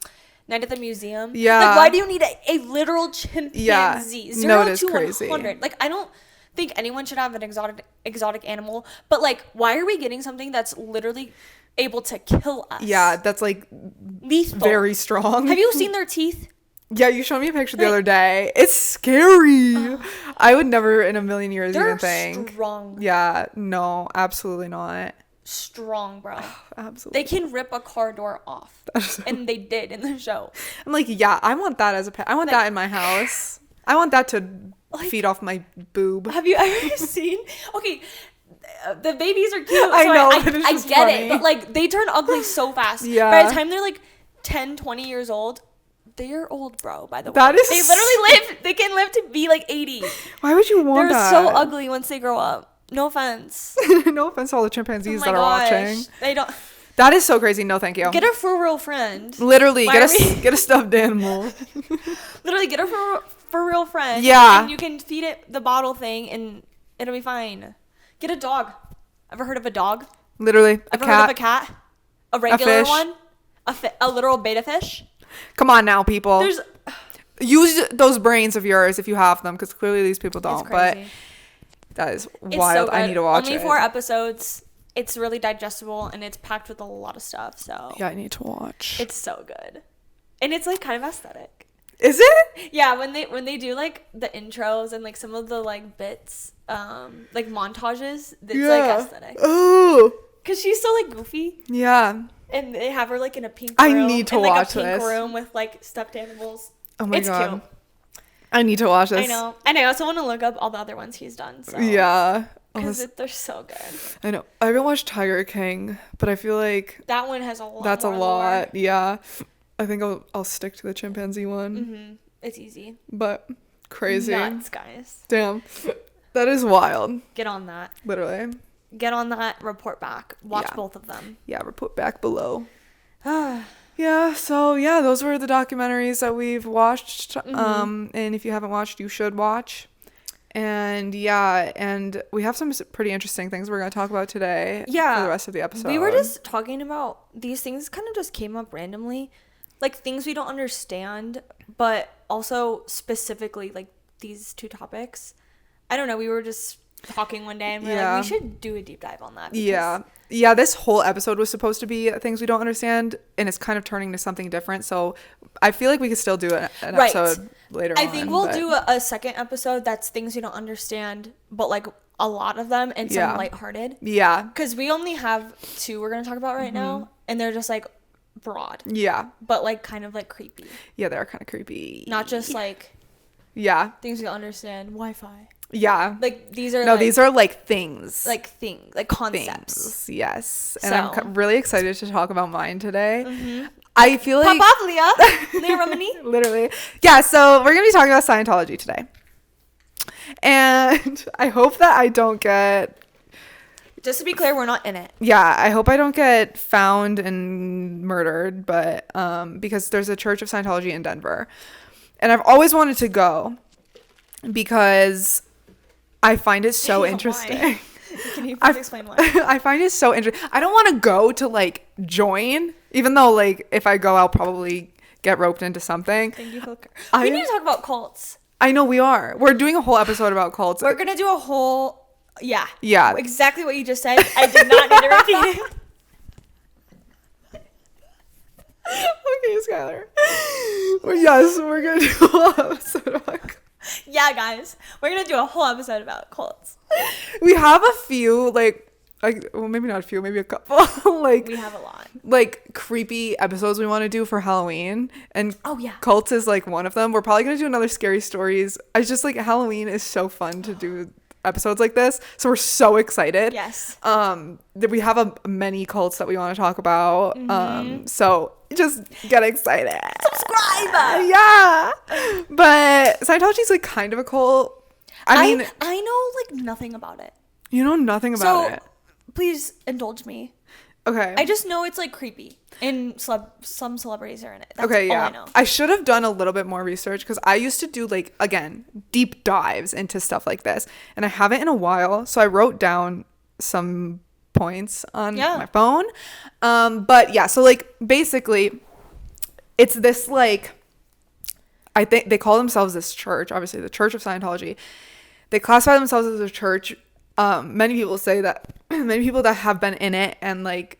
at the Museum. Yeah. Like, why do you need a literal chimpanzee? Yeah. 0 No, it is to crazy. 100. Like, I don't think anyone should have an exotic animal, but like, why are we getting something that's literally able to kill us? Yeah, that's like lethal. very strong. Have you seen their teeth? Yeah, you showed me a picture the other day. It's scary. I would never in a million years They're even think. strong. Yeah, no, absolutely not. Strong, bro. Absolutely. They can rip a car door off. And they did in the show. I'm like, yeah, I want that as a pet. I want that in my house. I want that to feed off my boob. Have you ever seen? Okay, the babies are cute. I so know. I It's get funny. it. But like, they turn ugly so fast. Yeah. By the time they're like 10, 20 years old, they're old, bro, by the way. That is They literally they can live to be like 80. Why would you want They're that? so ugly once they grow up. No offense. No offense to all the chimpanzees Oh my that are gosh. watching. They don't. That is so crazy. No, thank you. Get a for real friend. Literally, Why get a stuffed animal. Literally, get a for real friend. Yeah. And you can feed it the bottle thing, and it'll be fine. Get a dog. Ever heard of a dog? Literally, Ever heard of a cat? A regular fish. one? A literal beta fish? Come on now, people. There's. Use those brains of yours if you have them, because clearly these people don't. It's crazy. But that is It's wild. so I good. need to watch Only it. 4 episodes. It's really digestible, and it's packed with a lot of stuff. So Yeah, I need to watch. it's so good, and it's like kind of aesthetic. Is it? Yeah, when they do like the intros and like some of the like bits, like montages, it's like aesthetic. Oh. Cause she's so like goofy, Yeah. and they have her like in a pink I room. need to in, like, watch a pink this. room with like stuffed animals. Oh my It's god. cute. I need to watch this. I know, and I also want to look up all the other ones he's done. So. Yeah. Oh, Because this- they're so good. I know. I haven't watched Tiger King, but I feel like That one has a lot. that's a more lot. Yeah. I think I'll stick to the chimpanzee one. Mm-hmm. It's easy. But crazy. Nuts, guys. Damn. That is wild. Get on that. Literally. Get on that. Report back. Watch Yeah. both of them. Yeah, report back below. Yeah, so yeah, those were the documentaries that we've watched. Mm-hmm. And if you haven't watched, you should watch. And yeah, and we have some pretty interesting things we're going to talk about today for the rest of the episode. We were just talking about these things kind of just came up randomly. Like things we don't understand, but also specifically like these 2 topics. I don't know, we were just talking one day and we're like, we should do a deep dive on that. Yeah, this whole episode was supposed to be things we don't understand, and it's kind of turning to something different. So I feel like we could still do an episode later on. I think we'll do a second episode that's things we don't understand, but like a lot of them and some lighthearted. Yeah. Because we only have 2 we're going to talk about right now, and they're just like broad. Yeah. But like kind of like creepy. Yeah, they're kind of creepy. Not just like Yeah. Things you'll understand. Wi-Fi. Yeah. Like these are No, these are like things. like things, like concepts. Things. Yes. And So. I'm really excited to talk about mine today. I feel like Pop off, Leah. Leah Remini. literally. Yeah, so we're going to be talking about Scientology today. And I hope that I don't get... Just to be clear, we're not in it. Yeah, I hope I don't get found and murdered, but because there's a Church of Scientology in Denver. And I've always wanted to go because I find it so interesting. Can you please explain why? I find it so interesting. I don't want to go to like join, even though like if I go, I'll probably get roped into something. Thank you. We need to talk about cults. I know we are. We're doing a whole episode about cults. We're gonna do a whole. Yeah. Yeah. Exactly what you just said. I did not need to repeat it. Okay, Skylar. Well, yes, we're gonna do a whole episode about. Yeah, guys, we're gonna do a whole episode about cults. We have a few like well, maybe not a few, maybe a couple like we have a lot like creepy episodes we want to do for Halloween, and yeah, cults is like one of them. We're probably gonna do another scary stories. I just like Halloween is so fun to do episodes like this, so we're so excited. Yes. That we have many cults that we want to talk about. So just get excited. Subscribe. Yeah. But Scientology's like kind of a cult. I mean, I know like nothing about it. You know nothing about it. Please indulge me. Okay. I just know it's like creepy, and some celebrities are in it. That's okay, yeah. all I know. I should have done a little bit more research because I used to do like, again, deep dives into stuff like this, and I haven't in a while. So I wrote down some points on my phone. But yeah, so like basically, it's this like, I think they call themselves this church, obviously the Church of Scientology. They classify themselves as a church. Many people say that many people that have been in it and like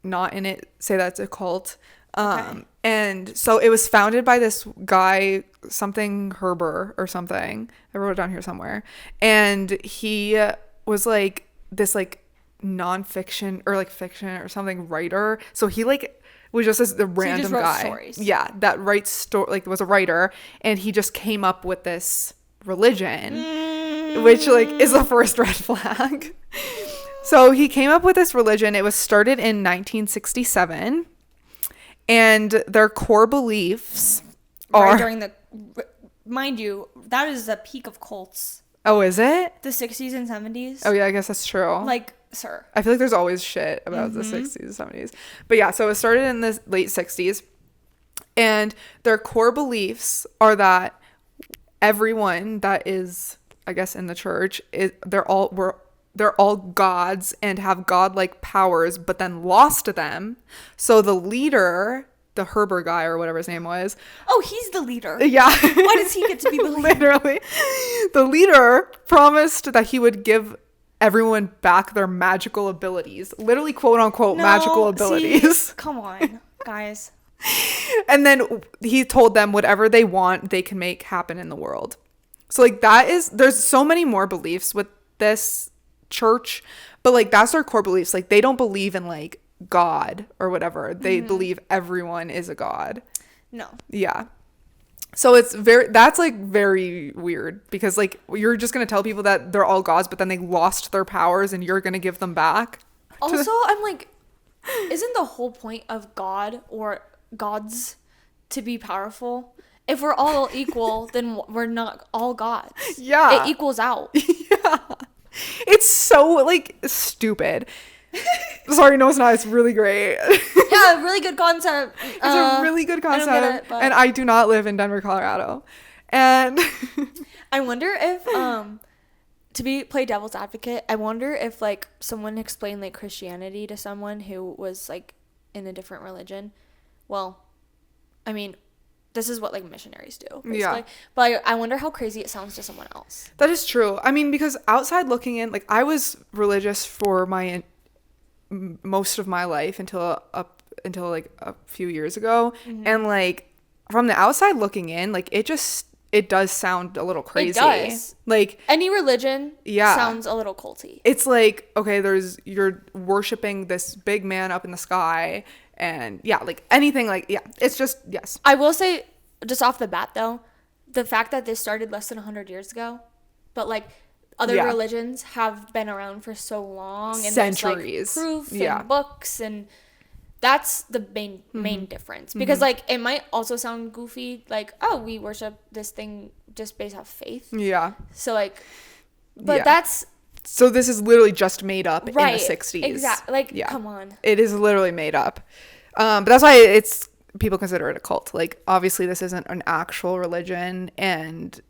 not in it say that it's a cult. And so it was founded by this guy, something Herber or something. I wrote it down here somewhere. And he was like this like nonfiction or like fiction or something writer. So he like was just the random guy. Stories. Yeah, that writes like was a writer, and he just came up with this religion, which like is the first red flag. So he came up with this religion. It was started in 1967, and their core beliefs are right during the, mind you, that is the peak of cults. Oh, is it? The 60s and 70s. Oh yeah, I guess that's true. Like, sir. I feel like there's always shit about the 60s and 70s. But yeah, so it started in the late 60s, and their core beliefs are that everyone that is, I guess, in the church, they're all gods and have godlike powers, but then lost them. So the leader, the Herber guy or whatever his name was. Oh, he's the leader. Yeah. Why does he get to be the leader? Literally. The leader promised that he would give everyone back their magical abilities. Literally, quote unquote, magical abilities. See, come on, guys. And then he told them whatever they want, they can make happen in the world. So like there's so many more beliefs with this church, but like that's their core beliefs. Like they don't believe in like God or whatever. They believe everyone is a god. No. Yeah. So that's like very weird, because like you're just going to tell people that they're all gods, but then they lost their powers and you're going to give them back. Also, I'm like, isn't the whole point of God or gods to be powerful? If we're all equal, then we're not all gods. Yeah. It equals out. Yeah. It's so like stupid. Sorry, no, it's not. It's really great. Yeah, really good concept. It's a really good concept. I don't get it, but... And I do not live in Denver, Colorado. And I wonder if, to play devil's advocate, I wonder if like someone explained like Christianity to someone who was like in a different religion. Well, I mean, this is what like missionaries do, basically. Yeah. But I wonder how crazy it sounds to someone else. That is true. I mean, because outside looking in, like I was religious for most of my life until like a few years ago, and like from the outside looking in, like it does sound a little crazy. It does. Like any religion sounds a little culty. It's like, okay, you're worshiping this big man up in the sky, and yeah, like anything like, yeah, it's just, yes. I will say just off the bat though, the fact that this started less than 100 years ago, but like other religions have been around for so long, and centuries, there's like proof and books, and that's the main difference. Because like it might also sound goofy, like, oh, we worship this thing just based off faith. Yeah. So like, but that's. So this is literally just made up in the 60s. Exactly. Like, come on. It is literally made up. But that's why people consider it a cult. Like, obviously this isn't an actual religion, and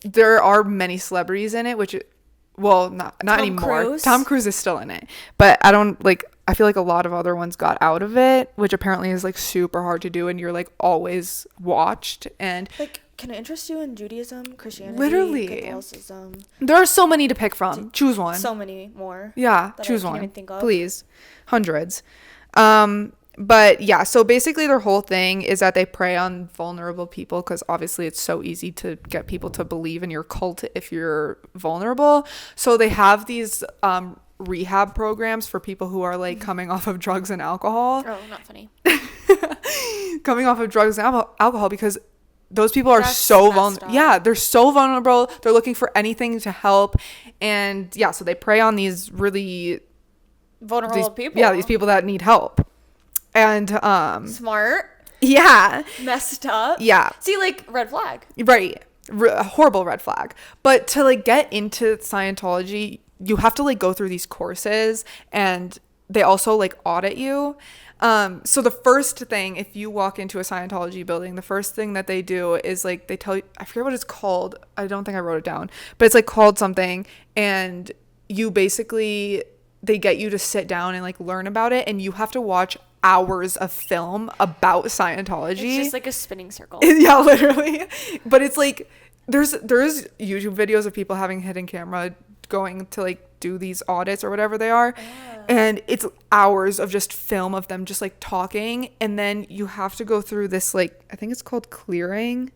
there are many celebrities in it, not anymore. Cruise. Tom Cruise is still in it, but I feel like a lot of other ones got out of it, which apparently is like super hard to do, and you're like always watched. And like, can I interest you in Judaism, Christianity, literally Catholicism? There are so many to pick from. Choose one. So many more. Yeah, choose one. Even think of. Please. Hundreds. But yeah, so basically their whole thing is that they prey on vulnerable people, because obviously it's so easy to get people to believe in your cult if you're vulnerable. So they have these rehab programs for people who are like coming off of drugs and alcohol. Oh, not funny. Coming off of drugs and alcohol, because those people are so vulnerable. Yeah, they're so vulnerable. They're looking for anything to help. And yeah, so they prey on these really vulnerable people. Yeah, these people that need help. And smart. Yeah. Messed up. Yeah. See, like, red flag. Right. A horrible red flag. But to like get into Scientology, you have to like go through these courses, and they also like audit you. So the first thing, if you walk into a Scientology building, the first thing that they do is like they tell you, I forget what it's called. I don't think I wrote it down, but it's like called something, and you basically, they get you to sit down and like learn about it, and you have to watch hours of film about Scientology. It's just like a spinning circle. Yeah, literally. But it's like there's YouTube videos of people having hidden camera going to like do these audits or whatever they are. And it's hours of just film of them just like talking, and then you have to go through this, like, I think it's called clearing,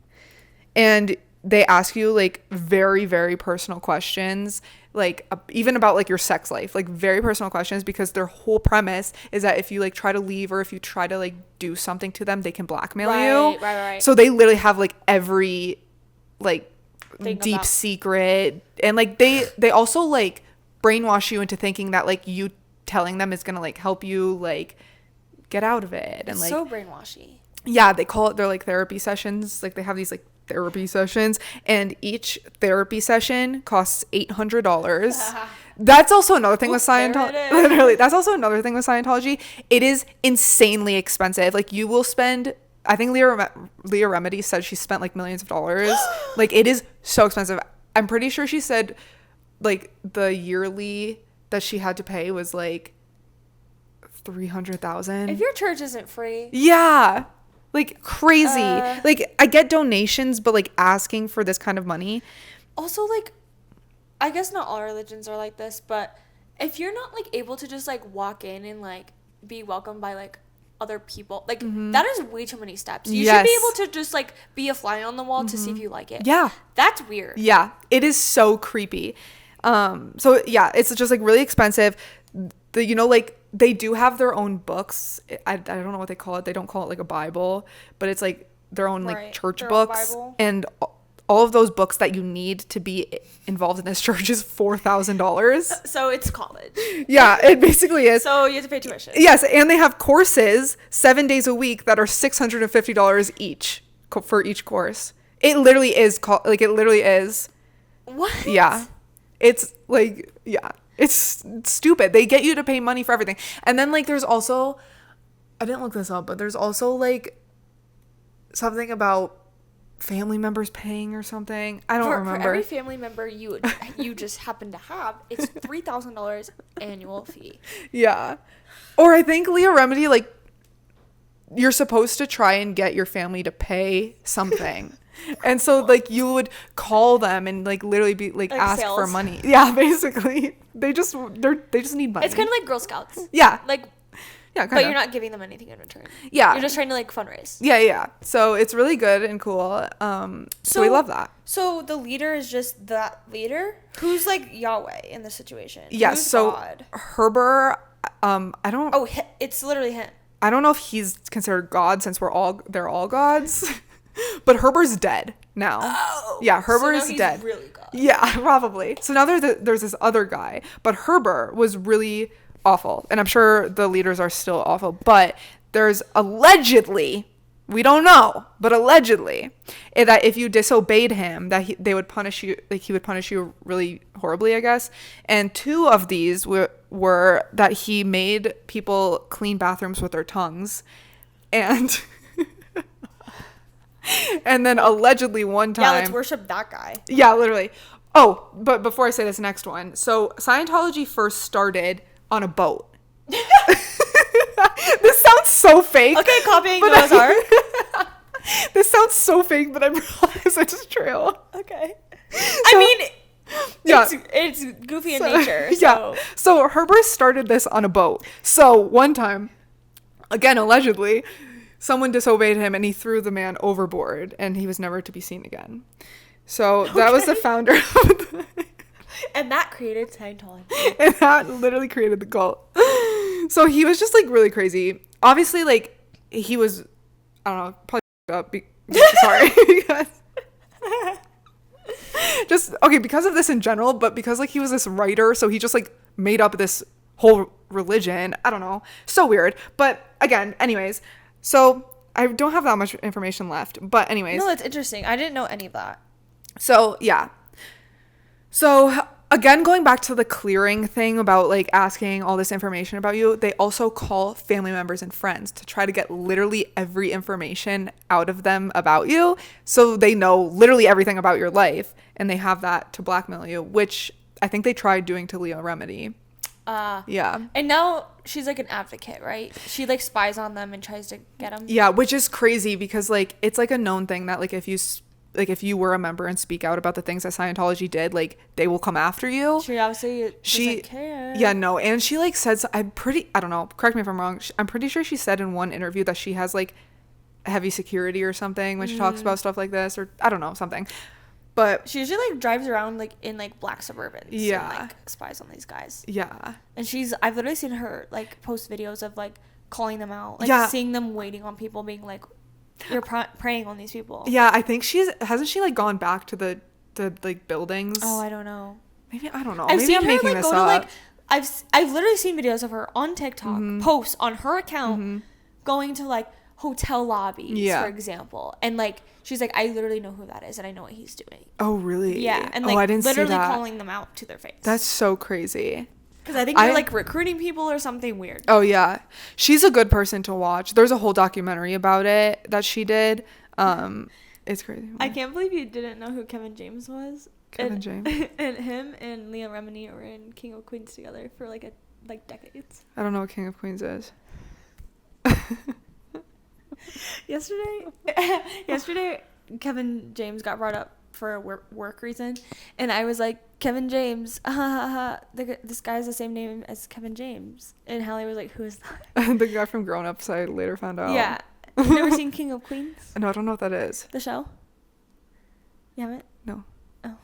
and they ask you like very, very personal questions, like even about like your sex life, like very personal questions, because their whole premise is that if you like try to leave, or if you try to like do something to them, they can blackmail you. Right. So they literally have like every like deep secret, and like they also like brainwash you into thinking that like you telling them is gonna like help you like get out of it. And it's like so brainwashy. Yeah, they're like therapy sessions. Like they have these like therapy sessions, and each therapy session costs $800. That's also another thing with Scientology. Literally, that's also another thing with Scientology. It is insanely expensive. Like you will spend, I think Leah Remedy said she spent like millions of dollars. Like it is so expensive. I'm pretty sure she said like the yearly that she had to pay was like $300,000. If your church isn't free. Yeah. Like crazy. Like I get donations, but like asking for this kind of money. Also, like, I guess not all religions are like this, but if you're not like able to just like walk in and like be welcomed by like other people, like that is way too many steps. You should be able to just like be a fly on the wall to see if you like it. Yeah. That's weird. Yeah. It is so creepy. So yeah, it's just like really expensive. Like they do have their own books. I don't know what they call it. They don't call it like a Bible, but it's like their own like church books. And all of those books that you need to be involved in this church is $4,000. So it's college. Yeah, it basically is. So you have to pay tuition. Yes, and they have courses 7 days a week that are $650 each for each course. It literally is it literally is. What? Yeah. It's like, yeah. It's stupid. They get you to pay money for everything. And then like there's also, I didn't look this up, but there's also like something about family members paying or something. I don't remember. For every family member you just happen to have, it's $3,000 annual fee. Yeah. Or I think Leah Remedy, like, you're supposed to try and get your family to pay something. And so like you would call them and like literally be like ask sales. For money. Yeah, basically. They just need money. It's kind of like Girl Scouts. Yeah. Like, yeah, but you're not giving them anything in return. Yeah. You're just trying to like fundraise. Yeah. So it's really good and cool. So we love that. So the leader is just that leader? Who's like Yahweh in this situation? Yes. Who's so God? Herber, I don't. Oh, it's literally him. I don't know if he's considered God since they're all gods. But Herbert's dead now. Oh. Yeah, Herbert so is dead. Really good. Yeah, probably. So now there's this other guy, but Herbert was really awful, and I'm sure the leaders are still awful. But there's allegedly, we don't know, but allegedly, that if you disobeyed him, that they would punish you. Like he would punish you really horribly, I guess. And 2 of these were that he made people clean bathrooms with their tongues, and. And then allegedly one time... Yeah, let's worship that guy. Yeah, literally. Oh, but before I say this next one. So Scientology first started on a boat. This sounds so fake. Okay, copying Noah's Ark. This sounds so fake, but I promise it's true. Okay. I mean... Yeah. It's goofy in nature. So. Yeah. So Herbert started this on a boat. So one time, again, allegedly... Someone disobeyed him and he threw the man overboard and he was never to be seen again. So that was the founder of the... And that created Scientology. And that literally created the cult. So he was just like really crazy. Obviously, like he was, I don't know, probably up. Sorry. Just, okay, because of this in general, but because like he was this writer, so he just like made up this whole religion. I don't know. So weird. But again, anyways... So I don't have that much information left, but anyways. No, it's interesting. I didn't know any of that. So yeah. So again, going back to the clearing thing about like asking all this information about you, they also call family members and friends to try to get literally every information out of them about you. So they know literally everything about your life and they have that to blackmail you, which I think they tried doing to Leah Remedy. Yeah. And now she's like an advocate, right? She like spies on them and tries to get them. Yeah, which is crazy because like it's like a known thing that like if you were a member and speak out about the things that Scientology did, like they will come after you. She obviously doesn't care. Yeah, no, and she like said, I don't know, correct me if I'm wrong. I'm pretty sure she said in one interview that she has like heavy security or something when she talks about stuff like this, or I don't know, something. But she usually like drives around like in like black Suburbans. Yeah. And like spies on these guys. Yeah. And I've literally seen her like post videos of like calling them out, like seeing them waiting on people, being like, "You're preying on these people." Yeah, I think hasn't she like gone back to the like buildings? Oh, I don't know. Maybe I don't know. I've Maybe seen I'm her making like this go up. to like I've literally seen videos of her on TikTok posts on her account going to like hotel lobbies, for example, and like she's like, I literally know who that is and I know what he's doing. Oh really? Yeah, and like I didn't literally see that. calling them out to their face. That's so crazy. Because I think they're like recruiting people or something weird. Oh yeah, she's a good person to watch. There's a whole documentary about it that she did. It's crazy. I can't believe you didn't know who Kevin James was. James. And him and Leah Remini were in King of Queens together for like decades. I don't know what King of Queens is. Yesterday, Kevin James got brought up for a work reason, and I was like, Kevin James, this guy's the same name as Kevin James, and Hallie was like, who is that? The guy from Grown Ups. I later found out. Yeah, you've never seen King of Queens? No, I don't know what that is. The show? You haven't? No. Oh.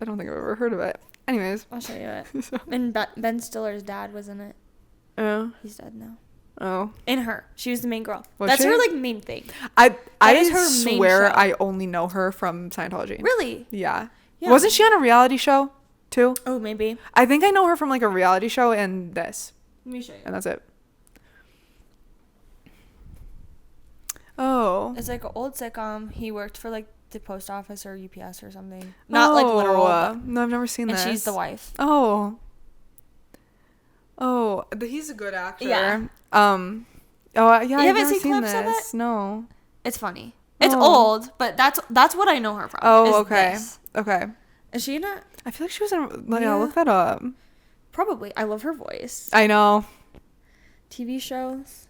I don't think I've ever heard of it. Anyways. I'll show you it. So. And Ben Stiller's dad was in it. Oh. He's dead now. Oh. In her. She was the main girl. Was That's she? her like main thing. I her main swear show. I only know her from Scientology. Really? Yeah. Yeah. Wasn't she on a reality show too? Oh, maybe. I think I know her from like a reality show and this. Let me show you. And that's it. Oh. It's like an old sitcom. He worked for like the post office or UPS or something. Not like literal. But, no, I've never seen this. And she's the wife. Oh, he's a good actor. Yeah. Oh, yeah. You I've haven't never seen seen clips of this. it? No. It's funny. It's old, but that's what I know her from. Oh, is okay. this. Okay. Is she not? I feel like she was in. Yeah, look that up. Probably. I love her voice. I know. TV shows.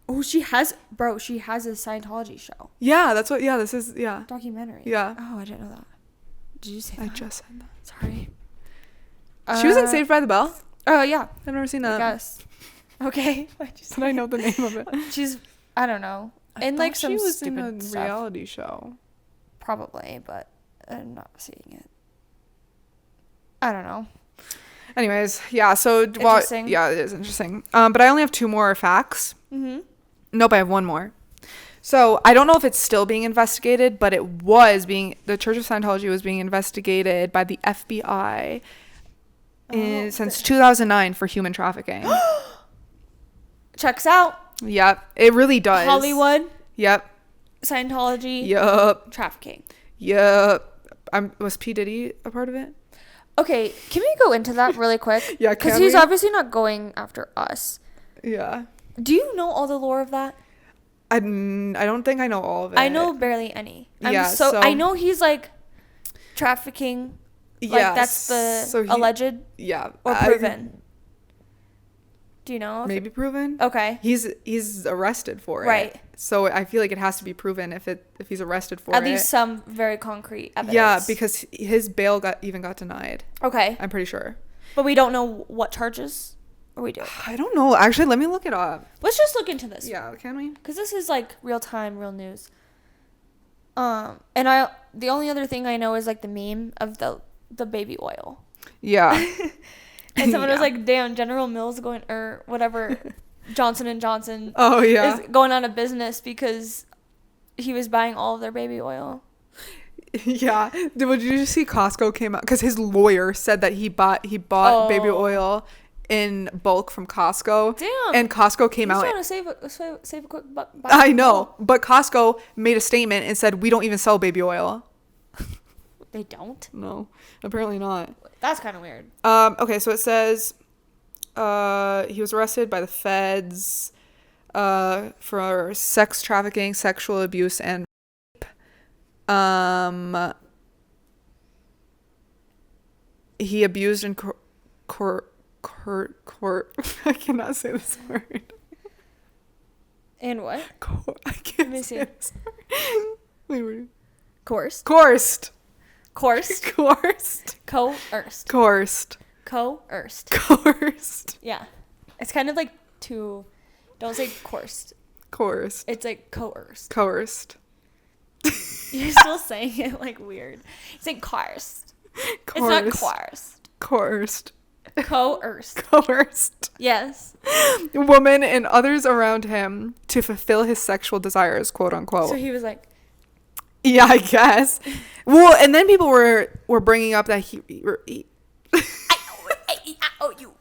Oh, she has a Scientology show. Yeah, that's what. Yeah, this is. Yeah. Documentary. Yeah. Oh, I didn't know that. Did you say that? I just said that. Sorry. She was in Saved by the Bell. Oh yeah. I've never seen that. I guess. Okay. But I know the name of it. She's. I don't know. In like some she was stupid in a stuff. reality show. Probably, but I'm not seeing it. I don't know. Anyways, yeah. So Interesting. yeah, it is interesting. But I only have 2 more facts. Mm-hmm. Nope, I have 1 more. So I don't know if it's still being investigated, but the Church of Scientology was being investigated by the FBI since 2009 for human trafficking. Checks out. Yep, it really does. Hollywood. Yep. Scientology. Yep. Trafficking. Yep. Was P. Diddy a part of it? Okay, can we go into that really quick? Yeah, because he's obviously not going after us. Yeah. Do you know all the lore of that? I don't think I know all of it. I know barely any. So I know he's like trafficking. Yeah. Like that's the alleged. Yeah. Or proven. Do you know? Maybe proven. Okay. He's arrested for it. Right. So I feel like it has to be proven if he's arrested for it. At least some very concrete evidence. Yeah, because his bail got denied. Okay. I'm pretty sure. But we don't know what charges. Or we do. I don't know. Actually, let me look it up. Let's just look into this. Yeah, can we? Because this is like real time, real news. And the only other thing I know is like the meme of the baby oil. Yeah. And someone was like, damn, General Mills or whatever, Johnson & Johnson is going out of business because he was buying all of their baby oil. Yeah. Did you see Costco came out? Because his lawyer said that he bought baby oil in bulk from Costco. Damn. And Costco came out. He's trying to save a quick buck. I know. But Costco made a statement and said, we don't even sell baby oil. They don't? No, apparently not. That's kind of weird. Okay, so it says he was arrested by the feds for sex trafficking, sexual abuse, and rape. He abused and I cannot say this word. And what? I can't. Let me see. Wait. Coerced. Coerced. Coerced. Coerced. Coerced. Coerced. Coerced. Coerced. Yeah. It's kind of like don't say coerced. Coerced. It's like coerced. Coerced. You're still saying it like weird. It's like coerced. It's not coerced. Coerced. Coerced. Coerced. Yes. Woman and others around him to fulfill his sexual desires, quote unquote. So he was like, yeah, I guess. Well, and then people were bringing up that he I owe you.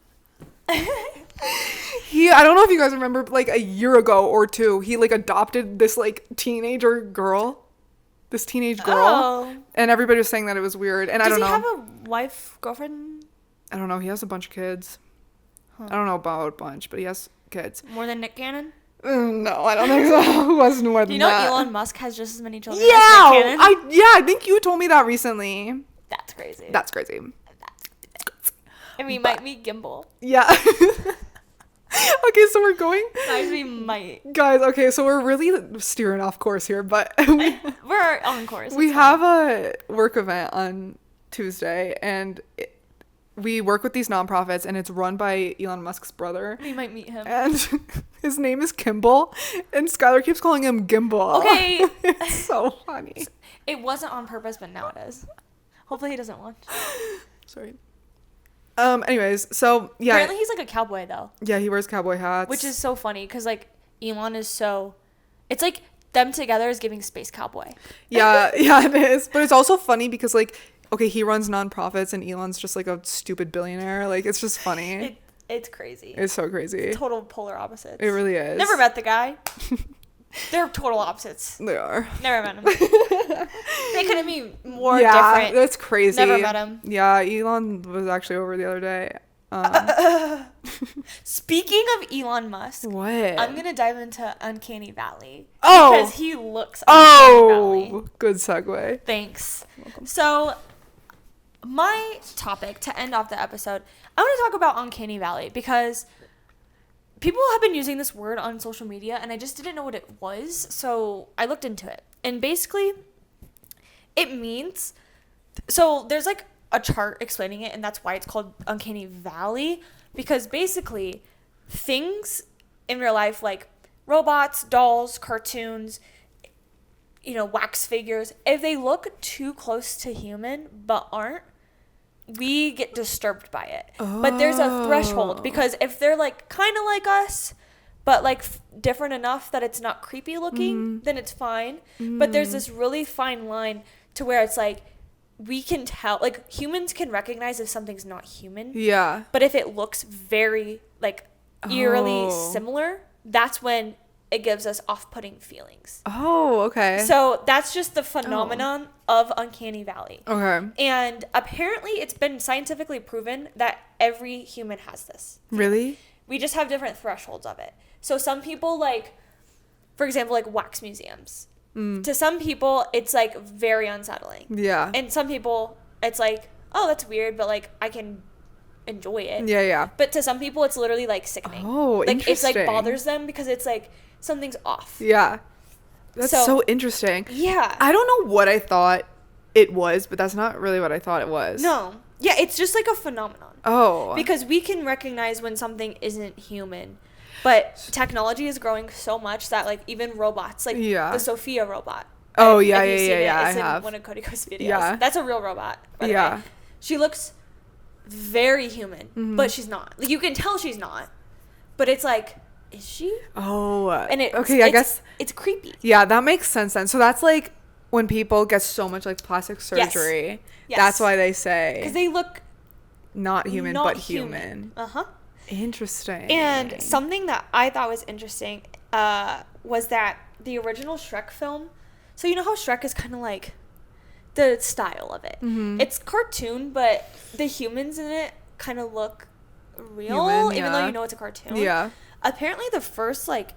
I don't know if you guys remember, like a year ago or two, he like adopted this like teenage girl. Oh. And everybody was saying that it was weird. And I don't know. Does he have a wife, girlfriend? I don't know. He has a bunch of kids. Huh. I don't know about a bunch, but he has kids. More than Nick Cannon? No, I don't think so. It wasn't more than that. Do you know Elon Musk has just as many children Yeah, as Nick Cannon? I think you told me that recently. That's crazy. That's crazy. And we might meet Gimbal. Yeah. Okay, so we're going. Guys, we might. Guys, okay, so we're really steering off course here, but we're on course. We have a work event on Tuesday, and we work with these nonprofits, and it's run by Elon Musk's brother. We might meet him. And his name is Kimball, and Skylar keeps calling him Gimbal. Okay. It's so funny. It wasn't on purpose, but now it is. Hopefully he doesn't watch. Sorry. Anyways, so yeah. Apparently he's like a cowboy though. Yeah, he wears cowboy hats. Which is so funny because like Elon is so, it's like them together is giving space cowboy. Yeah, yeah, it is. But it's also funny because like, okay, he runs nonprofits and Elon's just like a stupid billionaire. Like, it's just funny. It's crazy. It's so crazy. Total polar opposites. It really is. Never met the guy. They're total opposites. They are. Never met him. They couldn't be more different. Yeah, that's crazy. Never met him. Yeah, Elon was actually over the other day. Speaking of Elon Musk, what? I'm gonna dive into Uncanny Valley. Oh, because he looks Uncanny Valley. Good segue. Thanks. Welcome. So, my topic to end off the episode, I want to talk about Uncanny Valley because people have been using this word on social media, and I just didn't know what it was, so I looked into it. And basically, it means, so there's like a chart explaining it, and that's why it's called Uncanny Valley, because basically, things in real life, like robots, dolls, cartoons, you know, wax figures, if they look too close to human but aren't, we get disturbed by it. But there's a threshold, because if they're like kind of like us but like different enough that it's not creepy looking, then it's fine. But there's this really fine line to where it's like we can tell, like humans can recognize if something's not human. Yeah. But if it looks very like eerily similar, that's when it gives us off-putting feelings. Oh, okay. So that's just the phenomenon of Uncanny Valley. Okay. And apparently it's been scientifically proven that every human has this. Really? We just have different thresholds of it. So some people, like, for example, like wax museums. To some people, it's like very unsettling. Yeah. And some people, it's like, oh, that's weird, but like I can enjoy it. Yeah, yeah. But to some people, it's literally like sickening. Oh, like interesting. it's like bothers them because it's like something's off. Yeah. That's so interesting. Yeah. I don't know what I thought it was, but that's not really what I thought it was. No. Yeah, it's just like a phenomenon. Oh. Because we can recognize when something isn't human. But technology is growing so much that like even robots, like the Sophia robot. Oh, if yeah, you've seen it, I it's in have. one of Cody Co's videos. Yeah. That's a real robot, by the way. She looks very human, but she's not. Like, you can tell she's not. But it's like, is she? Oh. And I guess it's creepy. Yeah, that makes sense then. So that's like when people get so much like plastic surgery. Yes. That's why they say Because they look not human, but human. Uh-huh. Interesting. And something that I thought was interesting was that the original Shrek film, so you know how Shrek is kind of like the style of it. It's cartoon, but the humans in it kind of look real, even though you know it's a cartoon. Yeah. Apparently the first like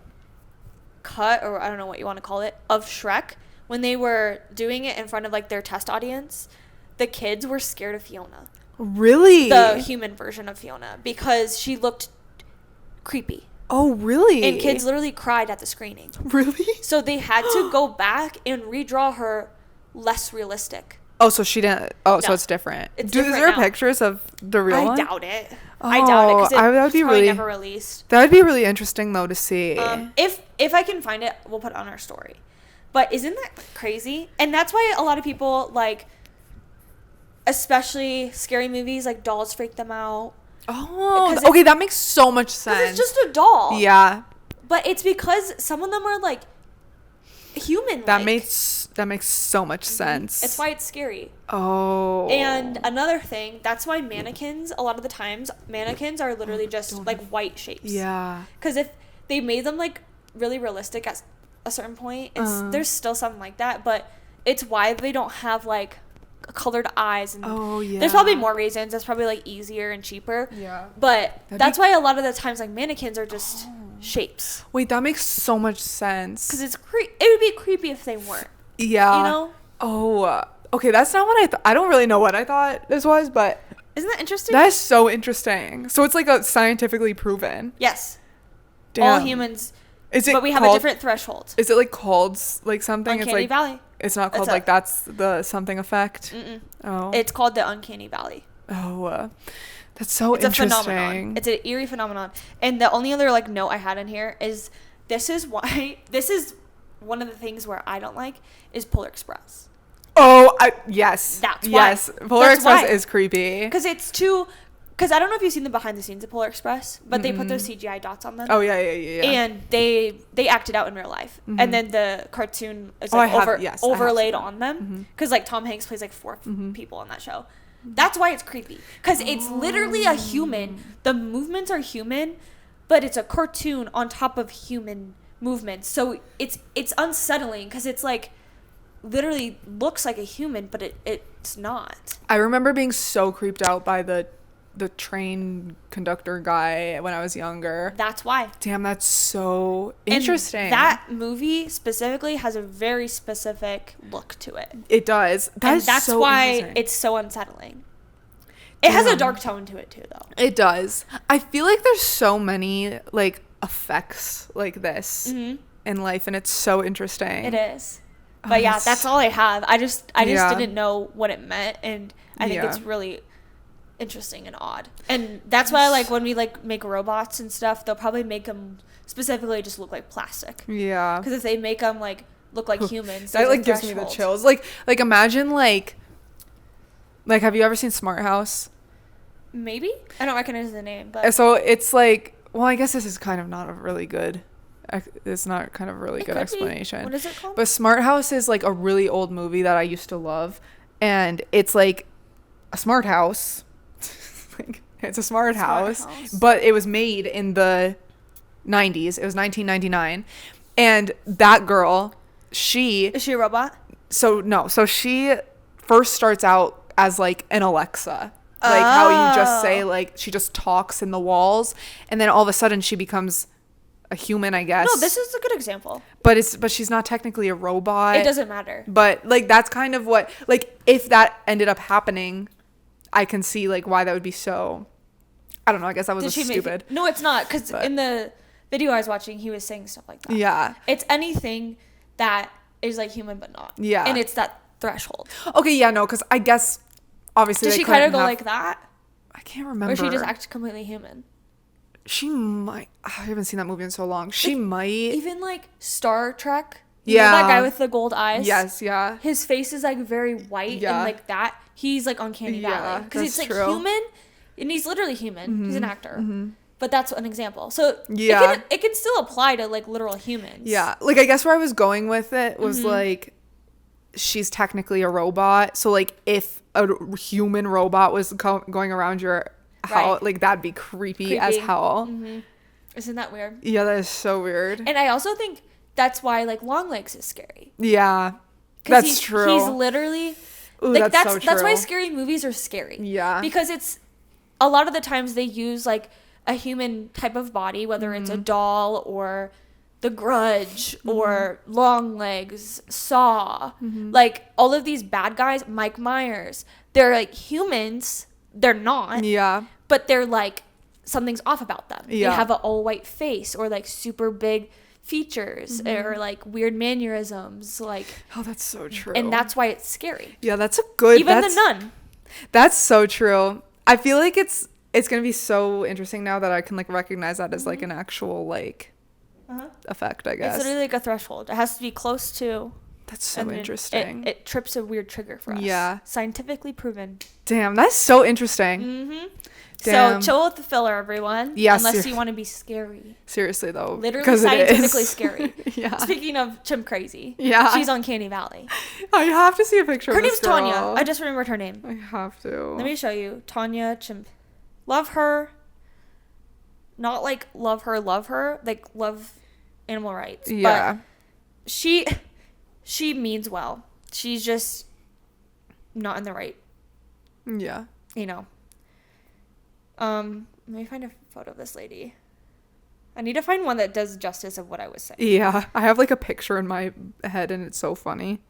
cut, or I don't know what you want to call it, of Shrek, when they were doing it in front of like their test audience, the kids were scared of Fiona. Really? The human version of Fiona, because she looked creepy. Oh, really? And kids literally cried at the screening. Really? So they had to go back and redraw her less realistic. Oh, so she didn't. Oh, No. so it's different. It's Is different there now. pictures of the real one? I doubt it. I doubt it, because that would be probably really never released. That would be really interesting though to see. If I can find it, we'll put it on our story. But isn't that crazy? And that's why a lot of people, like, especially scary movies, like dolls freak them out. Oh, okay, that makes so much sense. It's just a doll. Yeah. But it's because some of them are like human. That makes so much sense. It's why it's scary. Oh. And another thing, that's why mannequins, a lot of the times, mannequins are literally just like white shapes. Yeah. Because if they made them like really realistic at a certain point, there's still something like that, but it's why they don't have like colored eyes. And there's probably more reasons. It's probably like easier and cheaper. Yeah. But that's why a lot of the times like mannequins are just shapes. Wait, that makes so much sense. Because it would be creepy if they weren't. Yeah. You know? Oh, okay, that's not what I thought. I don't really know what I thought this was, but isn't that interesting? That is so interesting. So it's like a scientifically proven. Yes. Damn. All humans. But we have a different threshold. Is it like called like something? Uncanny it's like Valley. It's not called like that's the something effect. Mm-mm. Oh. It's called the Uncanny Valley. Oh, that's so it's interesting. A phenomenon. It's an eerie phenomenon. And the only other like note I had in here is this is one of the things where I don't like is Polar Express. Oh, yes. That's why. Yes, Polar Express is creepy. Because I don't know if you've seen the behind the scenes of Polar Express, but they put those CGI dots on them. Oh, yeah. And they acted out in real life. And then the cartoon is like overlaid on them. Because like Tom Hanks plays like 4 people on that show. That's why it's creepy. Because it's literally a human. The movements are human, but it's a cartoon on top of human movements. So it's unsettling because it's like literally looks like a human, but it's not. I remember being so creeped out by the train conductor guy when I was younger. That's why. Damn, that's so interesting. And that movie specifically has a very specific look to it. It does. That's so why it's so unsettling. It has a dark tone to it too, though. It does. I feel like there's so many like effects like this in life, and it's so interesting. It is. But yeah, that's all I have. I just didn't know what it meant, and I think it's really interesting and odd. And that's why like when we like make robots and stuff, they'll probably make them specifically just look like plastic. Yeah. Because if they make them like look like humans, that like gives me the chills. Like imagine like have you ever seen Smart House? Maybe. I don't recognize the name, but so it's like well, I guess this is kind of not a really good. It's not kind of a really good explanation. What is it called? But Smart House is like a really old movie that I used to love, and it's like a smart house. It's a smart house, but it was made in the 90s. It was 1999, and that girl, is she a robot? So she first starts out as like an Alexa, like how you just say, like she just talks in the walls, and then all of a sudden she becomes a human, I guess. No, this is a good example. But she's not technically a robot. It doesn't matter. But like that's kind of what, like, if that ended up happening, I can see like why that would be so. I don't know. I guess that was stupid. No, it's not, because in the video I was watching, he was saying stuff like that. Yeah. It's anything that is like human but not. Yeah. And it's that threshold. Okay. Yeah. No. Because I guess obviously. Does she kind of go like that? I can't remember. Or she just acts completely human. She might. I haven't seen that movie in so long. She might. Even like Star Trek. Yeah. You know that guy with the gold eyes? Yes. Yeah. His face is like very white. Yeah. And like that. He's like Uncanny Valley. Because he's like human. And he's literally human. Mm-hmm. He's an actor. Mm-hmm. But that's an example. So yeah, it can still apply to like literal humans. Yeah. Like I guess where I was going with it was mm-hmm. like she's technically a robot. So like if a human robot was going around your house, like that'd be creepy as hell. Mm-hmm. Isn't that weird? Yeah, that is so weird. And I also think that's why like Longlegs is scary. Yeah. That's true. He's literally Ooh, like that's so true. That's why scary movies are scary. Yeah. Because it's a lot of the times they use like a human type of body, whether mm-hmm. it's a doll or The Grudge mm-hmm. or Longlegs, Saw, mm-hmm. like all of these bad guys, Mike Myers, they're like humans. They're not. Yeah. But they're like, something's off about them. Yeah. They have an all white face or like super big features mm-hmm. or like weird mannerisms. Like, oh, that's so true. And that's why it's scary. Yeah, that's a good. Even the nun. That's so true. I feel like it's gonna be so interesting now that I can like recognize that as like an actual like effect, I guess. It's literally like a threshold. It has to be close to. That's so interesting. It trips a weird trigger for us. Yeah. Scientifically proven. Damn, that's so interesting. Mm-hmm. Damn. So chill with the filler, everyone. Yes. Unless you want to be scary. Seriously though. Literally scientifically scary. Yeah. Speaking of Chimp Crazy. Yeah. She's on Uncanny Valley. I have to see a picture of this girl. Her name's Tanya. I just remembered her name. I have to. Let me show you. Tanya Chimp. Love her. Not like love her. Like love animal rights. Yeah. But she means well. She's just not in the right. Yeah. You know. Let me find a photo of this lady. I need to find one that does justice of what I was saying. Yeah. I have like a picture in my head and it's so funny.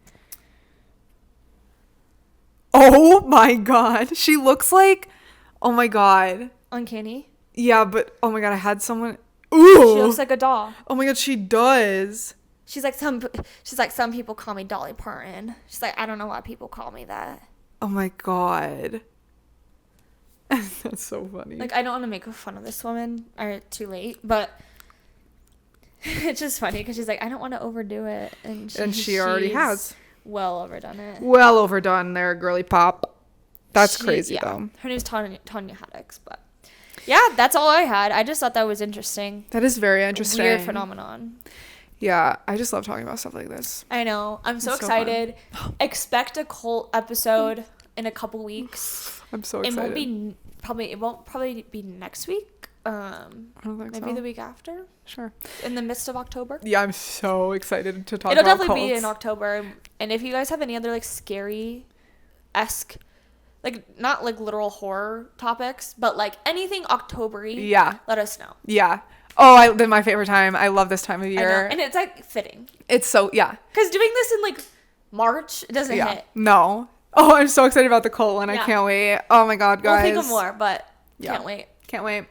Oh my god. She looks like, oh my god. Uncanny? Yeah, but oh my god, I had someone. Ooh. She looks like a doll. Oh my god, she does. She's like some people call me Dolly Parton. She's like, I don't know why people call me that. Oh my god. That's so funny. Like, I don't want to make fun of this woman or too late, but it's just funny because she's like, I don't want to overdo it, and she already has well overdone it. Well overdone there, girly pop. That's crazy though. Her name's Tanya Haddix, but yeah, that's all I had. I just thought that was interesting. That is very interesting. Weird phenomenon. Yeah, I just love talking about stuff like this. I know. I'm so excited. Expect a cult episode in a couple weeks. I'm so excited. It won't probably be next week. I don't think maybe the week after. Sure. In the midst of October. Yeah, I'm so excited to talk about cults. It'll definitely be in October. And if you guys have any other like scary-esque, like not like literal horror topics, but like anything October-y, let us know. Yeah. Oh, then my favorite time. I love this time of year. And it's like fitting. It's so, because doing this in like March, it doesn't hit. No. Oh, I'm so excited about the cult one. I can't wait. Oh my god, guys. We'll think of more, but can't wait. Can't wait.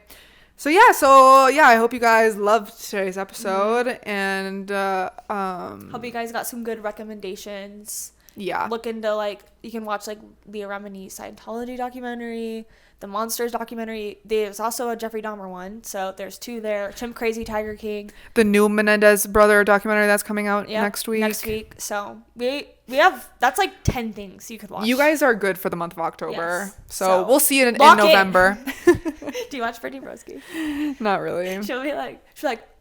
So I hope you guys loved today's episode, and hope you guys got some good recommendations. Yeah. Look into like you can watch like Leah Remini's Scientology documentary, the Monsters documentary. There's also a Jeffrey Dahmer one, so there's two there. Chimp Crazy, Tiger King. The new Menendez brother documentary that's coming out next week. So we have that's like 10 things you could watch. You guys are good for the month of October. Yes. So we'll see you in November. Do you watch Brittany Broski? Not really. She'll be like,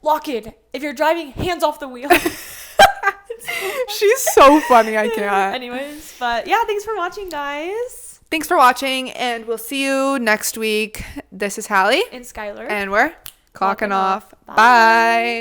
lock in. If you're driving, hands off the wheel. She's so funny. I can't. Anyways, but yeah, thanks for watching, guys. Thanks for watching, and we'll see you next week. This is Hallie. And Skylar. And we're clocking off. Bye. Bye.